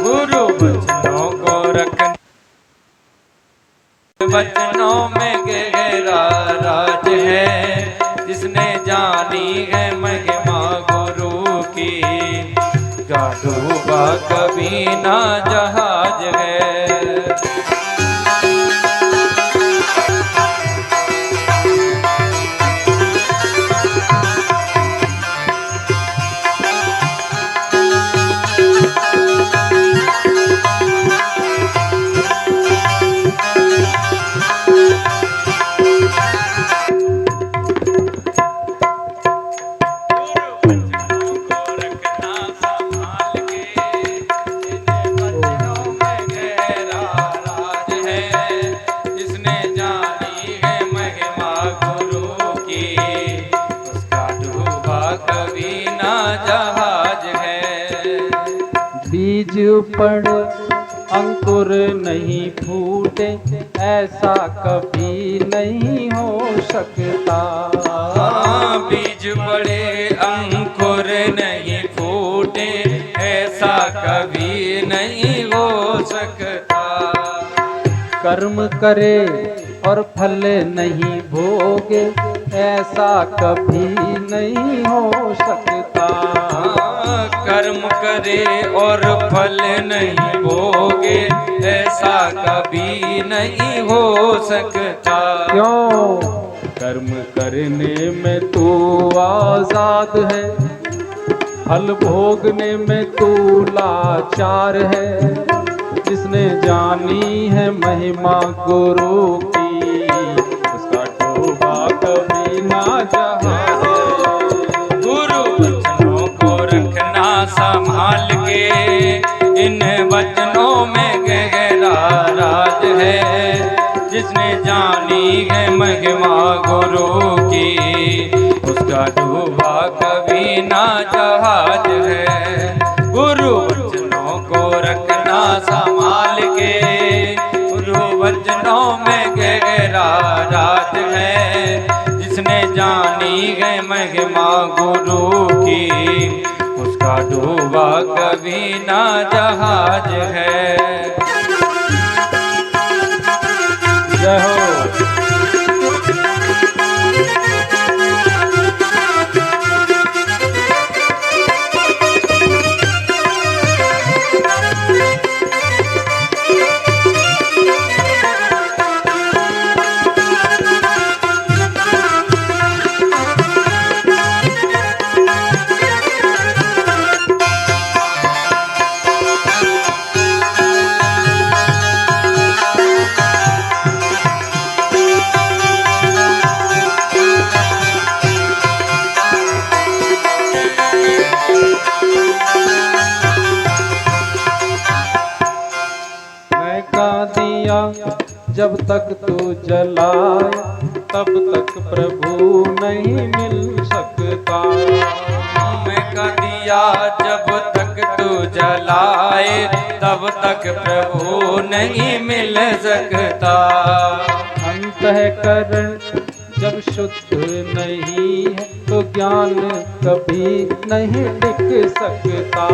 गुरु वचनों को रखना, वचनों में गहरा राज है, जिसने जानी है महिमा गुरु की, का डूबा कभी ना जहाज है। बीज पड़ अंकुर नहीं फूटे, ऐसा कभी नहीं हो सकता। बीज बड़े अंकुर नहीं फूटे, ऐसा कभी नहीं हो सकता। कर्म करे और फल नहीं भोगे, ऐसा कभी नहीं हो सकता। कर्म करे और फल नहीं भोगे, ऐसा कभी नहीं हो सकता। क्यों? कर्म करने में तू आजाद है, फल भोगने में तू लाचार है। जिसने जानी है महिमा गुरु की, उसका डूबा कभी ना जहाज। गुरु वचनों को रखना संभाल के, इन वचनों में गहरा राज है। जिसने जानी है महिमा गुरु की, उसका डूबा कभी ना जहाज है। गुरु वचनों को रखना संभाल के, गुरु वचनों में गहरा राज है। जिसने जानी है महिमा गुरु की, उसका डूबा कभी ना जहाज है। जय हो। दिया जब तक तू जलाए, तब तक प्रभु नहीं मिल सकता। मैं का दिया जब तक तू जलाए, तब तक प्रभु नहीं मिल सकता। अंतःकरण जब शुद्ध नहीं है, तो ज्ञान कभी नहीं टिक सकता।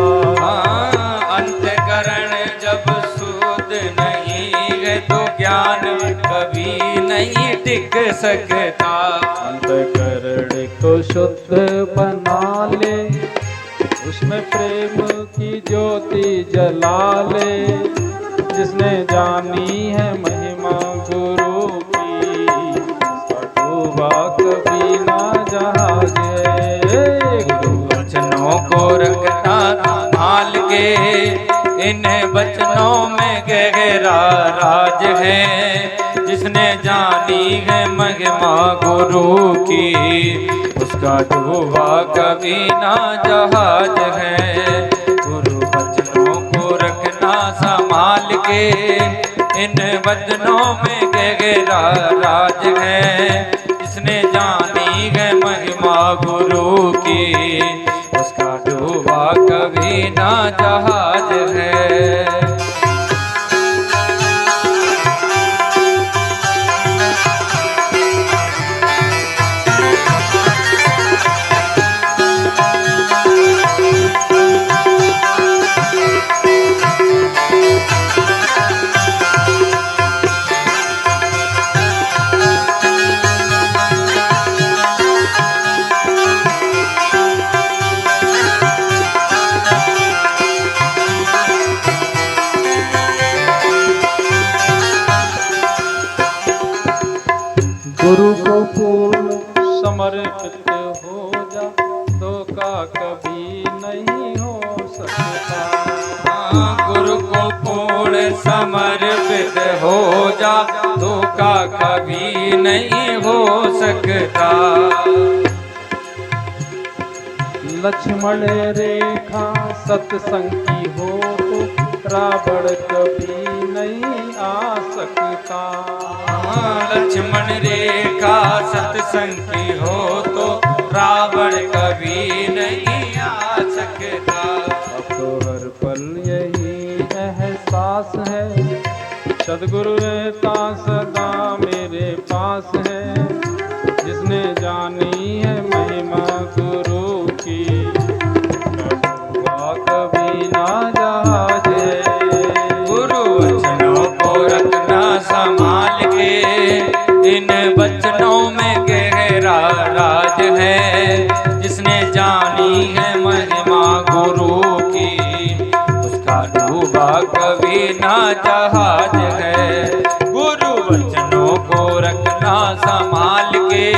अंतःकरण जब शुद्ध नहीं है, तो ज्ञान कभी नहीं टिक सकता। अंतःकरण को शुद्ध बना ले, उसमें प्रेम की ज्योति जला ले। जिसने जानी है महिमा गुरु की, उसका डूबा कभी ना जहाज है। गुरु वचनों को रखना संभाल के, इन वचनों में गहरा राज है। जिसने जानी है महिमा गुरु की, उसका डूबा कभी ना जहाज है। गुरु वचनों को रखना संभाल के, इन वचनों में गहरा राज है। जिसने जानी है महिमा गुरु की, उसका डूबा कभी ना जहाज है। गुरु को पूर्ण समर्पित हो जा, धोखा कभी नहीं हो सकता। गुरु को पूर्ण समर्पित हो जा, धोखा कभी नहीं हो सकता। लक्ष्मण रेखा सत्संग की हो तो रावण कभी नहीं आ सकता। लक्ष्मण रेखा सत्संग की हो तो रावण कभी नहीं आ सकता। अब तो हर पल यही एहसास है, सदगुरु रहता सदा मेरे पास है। जिसने जानी है महिमा गुरु की, डूबा कभी ना जहाज है। गुरु वचनों को रखना संभाल के, इन वचनों में गहरा राज है। जिसने जानी है महिमा गुरु की, उसका डूबा कभी ना जहाज है। गुरु वचनों को रखना संभाल के,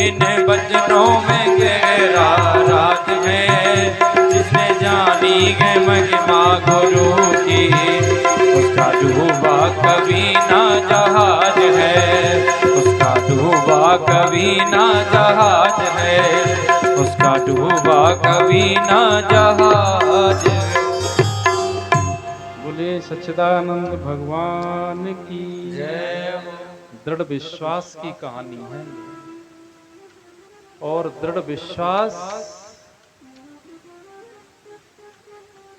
इन वचनों में गहरा राज है। जिसने जानी है महिमा गुरु की, उसका डूबा कभी ना जहाज है। उसका डूबा कभी ना जहाज है। उसका डूबा कभी ना जहाज है। बोले सच्चिदानंद भगवान की जय हो। दृढ़ विश्वास की कहानी है, और दृढ़ विश्वास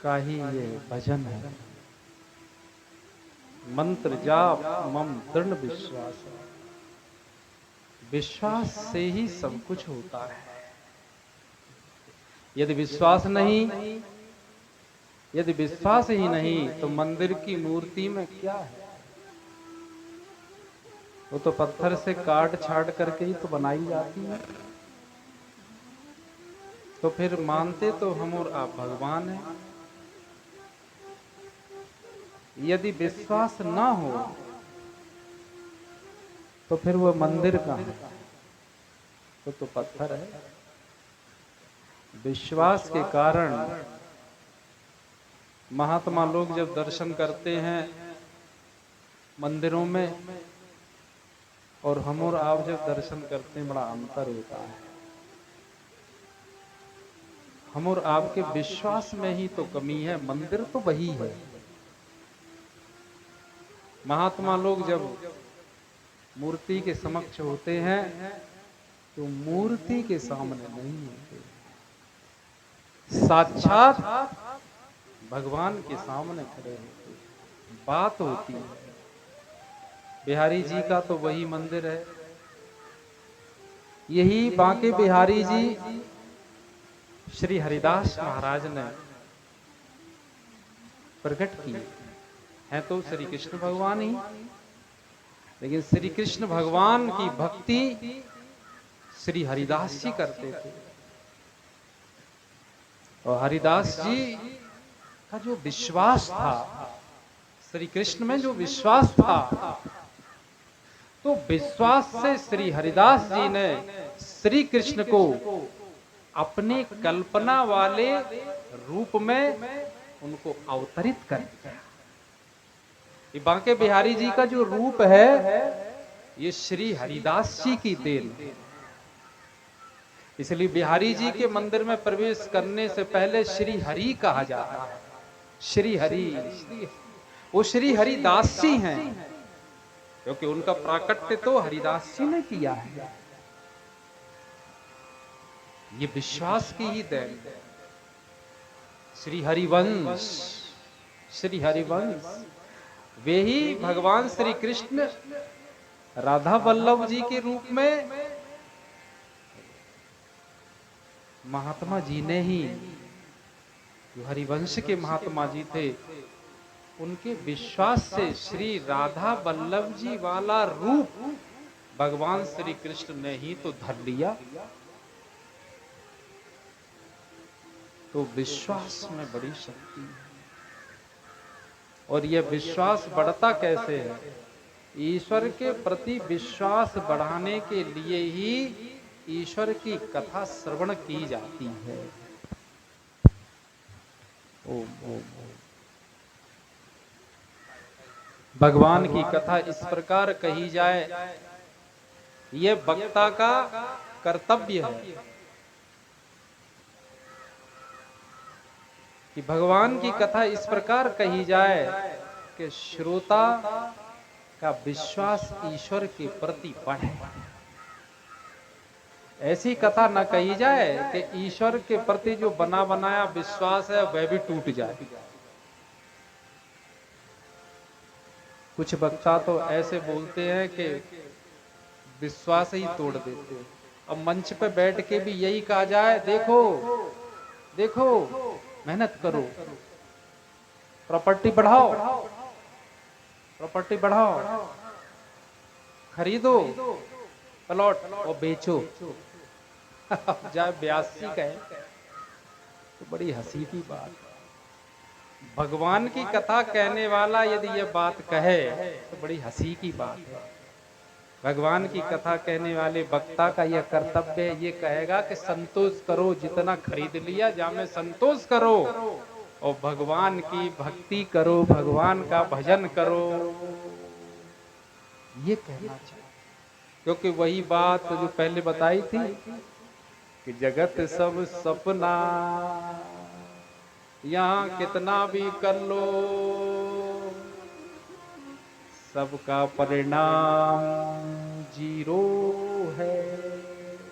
का ही ये भजन है। मंत्र जाप मम दृढ़ विश्वास, विश्वास से ही सब कुछ होता है। यदि विश्वास ही नहीं तो मंदिर की मूर्ति में क्या है? वो तो पत्थर से काट छाट करके ही तो बनाई जाती है। तो फिर मानते तो हम और आप भगवान हैं। यदि विश्वास ना हो तो फिर वो मंदिर कहाँ? तो पत्थर है। विश्वास के कारण महात्मा लोग जब दर्शन करते हैं मंदिरों में, और हम और आप जब दर्शन करते हैं, बड़ा अंतर होता है। हम और आपके विश्वास में ही तो कमी है, मंदिर तो वही है। महात्मा लोग जब मूर्ति के समक्ष होते हैं तो मूर्ति के सामने नहीं होते, साक्षात भगवान के सामने खड़े होते, बात होती है। बिहारी जी का तो वही मंदिर है। यही बांके बिहारी जी श्री हरिदास महाराज ने प्रकट किए हैं। तो श्री कृष्ण भगवान ही, लेकिन श्री कृष्ण भगवान की भक्ति श्री हरिदास जी करते थे। और हरिदास जी का जो विश्वास था, श्री कृष्ण में जो विश्वास था, तो विश्वास से श्री हरिदास जी ने श्री कृष्ण को अपने कल्पना वाले रूप में उनको अवतरित कर दिया। ये बांके बिहारी जी का जो रूप है, ये श्री हरिदास जी की देन है। इसलिए बिहारी जी के मंदिर में प्रवेश करने से पहले श्री हरि कहा जाता है। श्री हरि, वो श्री हरिदास जी हैं, क्योंकि उनका प्राकट्य तो हरिदास जी ने किया है। ये विश्वास की ही देन है। श्री हरिवंश, श्री हरिवंश, वे ही भगवान श्री कृष्ण राधा वल्लभ जी के रूप में महात्मा जी ने ही, जो हरिवंश के महात्मा जी थे, उनके विश्वास से श्री राधा वल्लभ जी वाला रूप भगवान श्री कृष्ण ने ही तो धर लिया। तो विश्वास में बड़ी शक्ति है। और यह विश्वास बढ़ता कैसे है? ईश्वर के प्रति विश्वास बढ़ाने के लिए ही ईश्वर की कथा श्रवण की जाती है। ओम ओम ओम। भगवान की कथा इस प्रकार कही जाए, यह वक्ता का कर्तव्य है कि भगवान की कथा इस प्रकार कही जाए कि श्रोता का विश्वास ईश्वर के प्रति बढ़े। ऐसी कथा न कही जाए कि ईश्वर के प्रति जो बना बनाया विश्वास है वह भी टूट जाए। कुछ वक्ता तो ऐसे बोलते हैं कि विश्वास ही तोड़ देते हैं। अब मंच पे बैठ के भी यही कहा जाए, देखो देखो, मेहनत करो, प्रॉपर्टी बढ़ाओ, प्रॉपर्टी बढ़ाओ, खरीदो प्लॉट और बेचो। जाए 82 कहे तो बड़ी हंसी की बात। भगवान की कथा कहने वाला यदि यह बात कहे तो बड़ी हंसी की बात है। भगवान की कथा कहने वाले वक्ता का यह कर्तव्य है, ये कहेगा कि संतोष करो, जितना खरीद लिया जा में संतोष करो और भगवान की भक्ति करो, भगवान का भजन करो, ये कहना चाहिए। क्योंकि वही बात जो पहले बताई थी कि जगत सब सपना, यहाँ कितना भी कर लो सबका परिणाम जीरो है।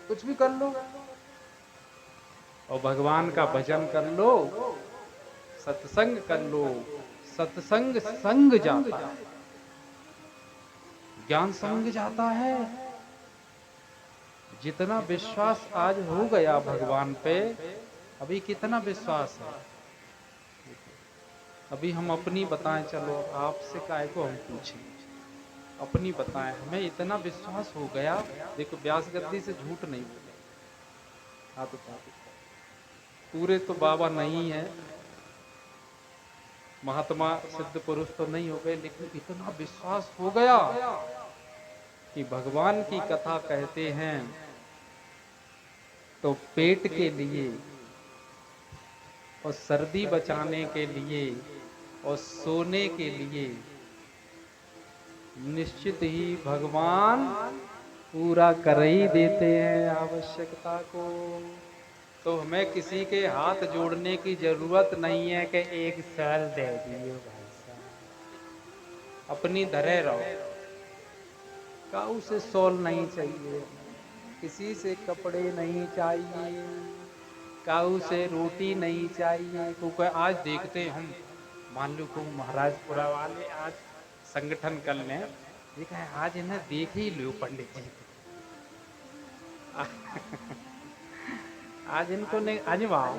कुछ भी कर लो और भगवान का भजन कर लो, सत्संग कर लो, सत्संग संग जाता है, ज्ञान संग जाता है। जितना विश्वास आज हो गया भगवान पे, अभी कितना विश्वास है। अभी हम अपनी बताएं, चलो आपसे काहे को हम पूछें, अपनी बताएं। हमें इतना विश्वास हो गया, देखो व्यास गद्दी से झूठ नहीं बोले, हाथ उठा के। पूरे तो बाबा नहीं है, महात्मा सिद्ध पुरुष तो नहीं हो गए, लेकिन इतना विश्वास हो गया कि भगवान की कथा कहते हैं तो पेट के लिए और सर्दी बचाने के लिए और सोने के लिए निश्चित ही भगवान पूरा कर ही देते हैं आवश्यकता को। तो हमें किसी के हाथ जोड़ने की जरूरत नहीं है कि एक साल दे दियो भाई साहब, अपनी धरे रहो। काऊ से सॉल नहीं चाहिए, किसी से कपड़े नहीं चाहिए, काऊ से रोटी नहीं चाहिए। क्योंकि आज देखते हैं हम, मान लो को महाराजपुरा वाले आज संगठन कर लें, देखा है आज इन्हें देख ही लो पंडित जी आज इनको नहीं आजमाओ,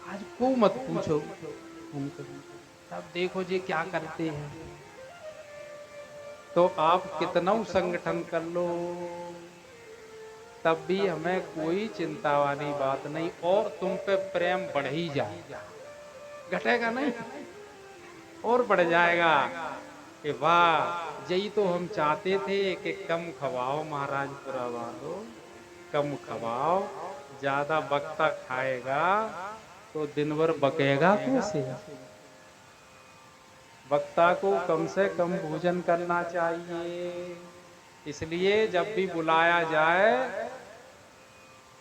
आज को मत पूछो उनको, तब देखो जी क्या करते हैं। तो आप कितना संगठन कर लो, तब भी हमें कोई चिंता वाली बात नहीं, और तुम पे प्रेम बढ़ ही जाएगा, घटेगा नहीं और बढ़ जाएगा कि वाह, यही तो हम चाहते थे कि कम खवाओ महाराजपुरा वालों, कम खवाओ। ज्यादा बकता खाएगा तो दिन भर बकेगा कैसे। वक्ता को कम से कम भोजन करना चाहिए। इसलिए जब भी बुलाया जाए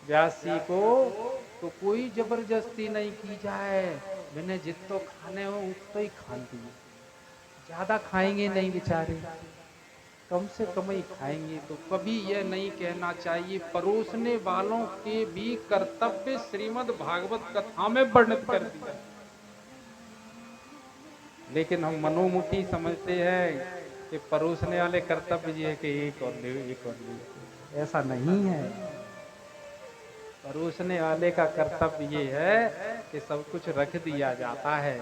व्यास जी को, तो कोई जबरदस्ती नहीं की जाए, मैंने जितो खाने हो उतना ही खा दिए, ज्यादा खाएंगे नहीं बेचारे, कम से कम ही खाएंगे। तो कभी यह नहीं कहना चाहिए, परोसने वालों के भी कर्तव्य श्रीमद् भागवत कथा में वर्णित कर दिया, लेकिन हम मनोमुखी समझते हैं कि परोसने वाले कर्तव्य ये है कि एक और ले, एक और ले। ऐसा नहीं है। परोसने वाले का कर्तव्य ये है कि सब कुछ रख दिया जाता है।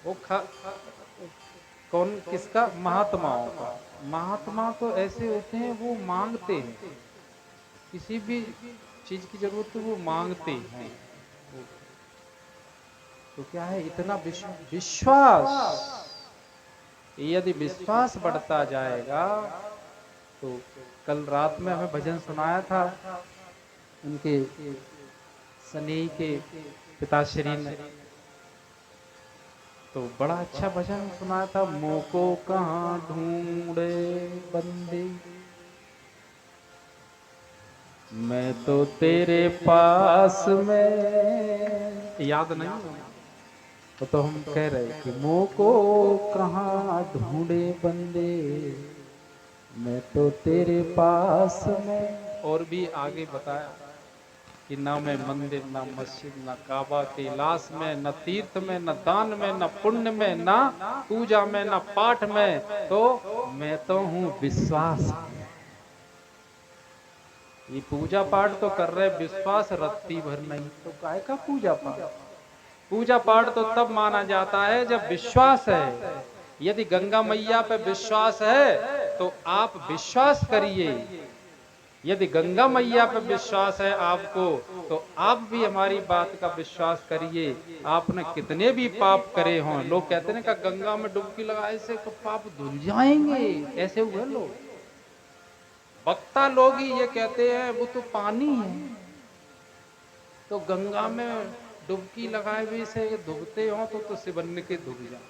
वो कौन किसका? महात्माओं का। महात्मा तो ऐसे होते हैं, वो मांगते हैं, किसी भी चीज की जरूरत तो वो मांगते हैं। तो क्या है, इतना विश्वास, यदि विश्वास बढ़ता जाएगा तो कल रात में हमें भजन सुनाया था उनके स्नेही के पिताश्री ने, तो बड़ा अच्छा भजन सुनाया था, मोको कहाँ ढूंढे बंदे, मैं तो तेरे पास में, याद नहीं तो हम कह रहे कि मोको कहाँ ढूंढे बंदे, मैं तो तेरे पास में। और भी आगे बताया कि ना मैं मंदिर, ना मस्जिद, ना काबा के लाश में, न तीर्थ में, न दान में, न पुण्य में, ना पूजा में, न पाठ में, तो मैं तो हूँ विश्वास में। ये पूजा पाठ तो कर रहे, विश्वास रत्ती भर नहीं, तो काय का पूजा पाठ? पूजा पाठ तो तब माना जाता है जब विश्वास है। यदि गंगा मैया पे विश्वास है तो आप विश्वास करिए, यदि गंगा मैया पे विश्वास है आपको, तो आप भी हमारी बात का विश्वास करिए। आपने कितने भी पाप करे हों, लोग कहते हैं कि गंगा में डुबकी लगाए से तो पाप धुल जाएंगे, ऐसे हुए लोग, वक्ता लोग ही ये कहते हैं वो तो पानी है, तो गंगा में डुबकी लगाए हुए से डूबते हो तो शिवन्न के डूब जाए।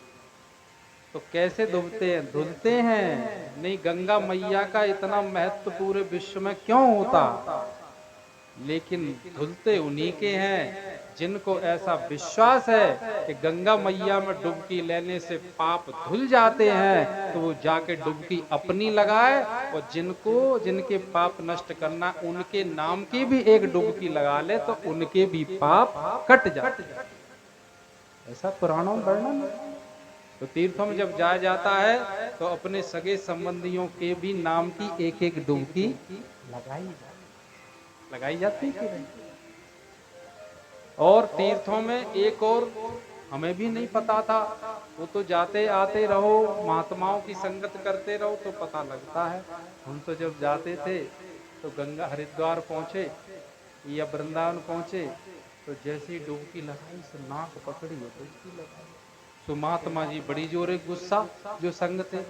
तो कैसे डूबते हैं? धुलते हैं नहीं। गंगा मैया का इतना महत्व पूरे विश्व में क्यों होता, लेकिन धुलते उन्हीं के हैं जिनको ऐसा विश्वास है कि गंगा मैया में डुबकी लेने से पाप धुल जाते हैं, तो वो जाके डुबकी अपनी लगाए, और जिनके पाप नष्ट करना उनके नाम की भी एक डुबकी लगा ले तो उनके भी पाप कट जाते। ऐसा पुराणों में वर्णन। तो तीर्थों में जब जाया जाता है तो अपने सगे संबंधियों के भी नाम की एक एक डुबकी लगाई जाती कि नहीं। और तीर्थों में एक और हमें भी नहीं पता था, वो तो जाते आते रहो, महात्माओं की संगत करते रहो तो पता लगता है। हम तो जब जाते थे तो गंगा हरिद्वार पहुंचे या वृंदावन पहुंचे तो जैसे ही डुबकी लगाई तो नाक पकड़ी और डुबकी लगाई। तो महात्मा जी बड़ी जोरे गुस्सा, जो संग थे,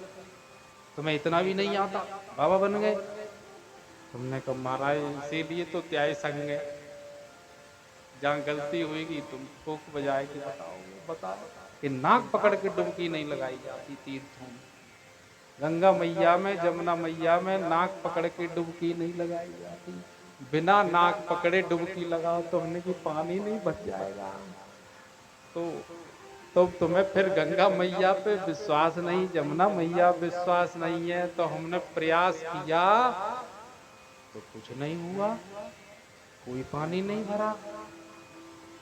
तुम्हें इतना भी नहीं आता, बाबा बन गए। तुमने कहा महाराज इसीलिए तो त्याय संग है, जहाँ गलती हुई तुम ठोक बजाएगी, बताओ कि नाक पकड़ के डुबकी नहीं लगाई जाती तीर्थों में। गंगा मैया में, जमुना मैया में नाक पकड़ के डुबकी नहीं लगाई जाती। बिना नाक पकड़े डुबकी लगाओ तो हमने की पानी नहीं बच जाएगा। तो तुम्हें फिर गंगा मैया पे विश्वास नहीं, जमुना मैया विश्वास नहीं है, तो हमने प्रयास किया तो कुछ नहीं हुआ, कोई पानी नहीं भरा,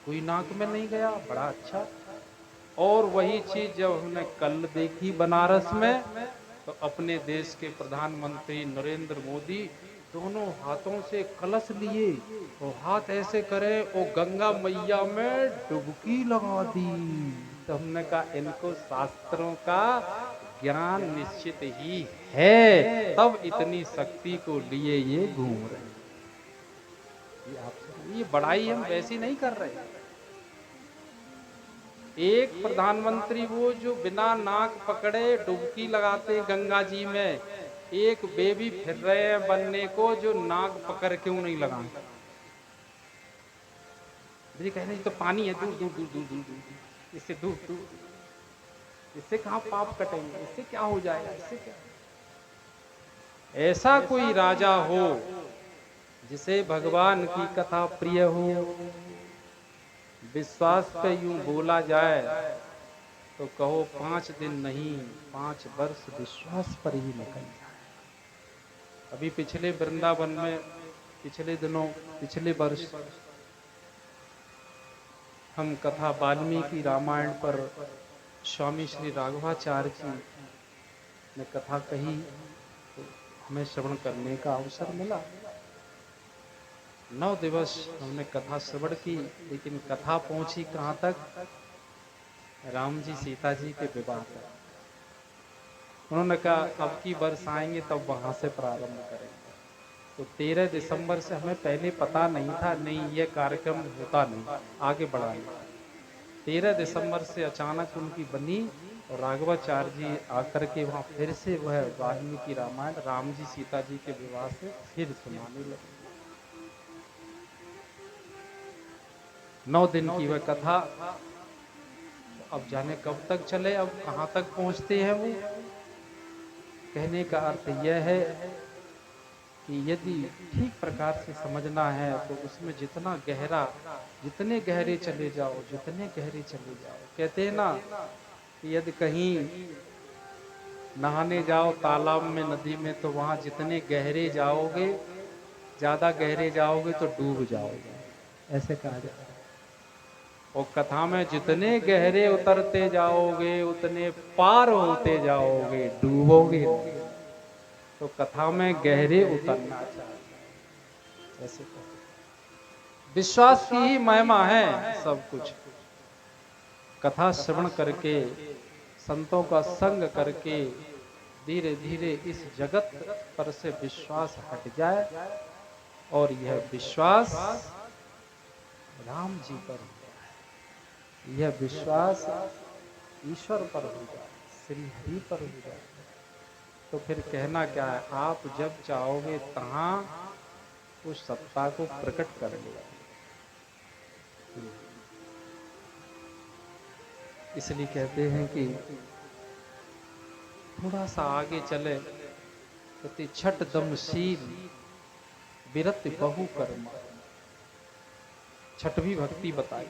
कोई नाक में नहीं गया। बड़ा अच्छा। और वही चीज जब हमने कल देखी बनारस में, तो अपने देश के प्रधानमंत्री नरेंद्र मोदी दोनों हाथों से कलश लिए और हाथ ऐसे करे और गंगा मैया में डुबकी लगा दी। तो हमने कहा इनको शास्त्रों का ज्ञान निश्चित ही है, तब इतनी शक्ति को लिए ये घूम रहे। ये बड़ाई हम वैसी नहीं कर रहे। एक प्रधानमंत्री वो जो बिना नाक पकड़े डुबकी लगाते गंगा जी में, एक बेबी फिर रहे हैं बनने को जो नाक पकड़ क्यों नहीं लगाए। कहने तो पानी है, दूर दूर दूर दूर दूर दूर, इससे दूर दूर, इससे कहां पाप कटेंगे, इससे क्या हो जाएगा, इससे क्या। ऐसा कोई राजा हो जिसे भगवान की कथा प्रिय हो, विश्वास पे यूं बोला जाए तो कहो 5 दिन नहीं 5 वर्ष विश्वास पर ही निकल जाए। अभी पिछले वृंदावन में पिछले दिनों, पिछले वर्ष हम कथा वाल्मीकि रामायण पर स्वामी श्री राघवाचार्य जी ने कथा कही, तो हमें श्रवण करने का अवसर मिला। 9 दिवस हमने कथा श्रवण की, लेकिन कथा पहुंची कहाँ तक, राम जी सीता जी के विवाह तक। उन्होंने कहा अब की वर्ष आएंगे तब वहां से प्रारंभ करेंगे। तो 13 दिसंबर से हमें पहले पता नहीं था, नहीं ये कार्यक्रम होता नहीं, आगे बढ़ाएंगे। 13 दिसंबर से अचानक उनकी बनी और राघवाचार्य जी आकर के वहां फिर से वह वाल्मीकि रामायण राम जी सीता जी के विवाह से फिर सुनाने लगे। 9 दिन की वह कथा, अब जाने कब तक चले, अब कहां तक पहुंचते हैं वो। कहने का अर्थ यह है कि यदि ठीक प्रकार से समझना है तो उसमें जितना गहरा, जितने गहरे चले जाओ, जितने गहरे चले जाओ। कहते हैं ना कि यदि कहीं नहाने जाओ तालाब में, नदी में, तो वहां जितने गहरे जाओगे, ज्यादा गहरे जाओगे तो डूब जाओगे, ऐसे कहा जाता है। और कथा में जितने गहरे उतरते जाओगे उतने पार होते जाओगे, डूबोगे। तो कथा में गहरे उतरना चाहिए। ऐसे विश्वास की ही महिमा है सब कुछ। कथा श्रवण करके, संतों का संग करके धीरे धीरे इस जगत पर से विश्वास हट जाए और यह विश्वास राम जी पर, यह विश्वास ईश्वर पर हो जाए, श्री हरि पर हो जाए, तो फिर कहना क्या है, आप जब चाहोगे तहां उस सत्ता को प्रकट कर लिया। इसलिए कहते हैं कि थोड़ा सा आगे चले, कहते छठ दमशील विरत बहु कर्म, छठवीं भक्ति बताई।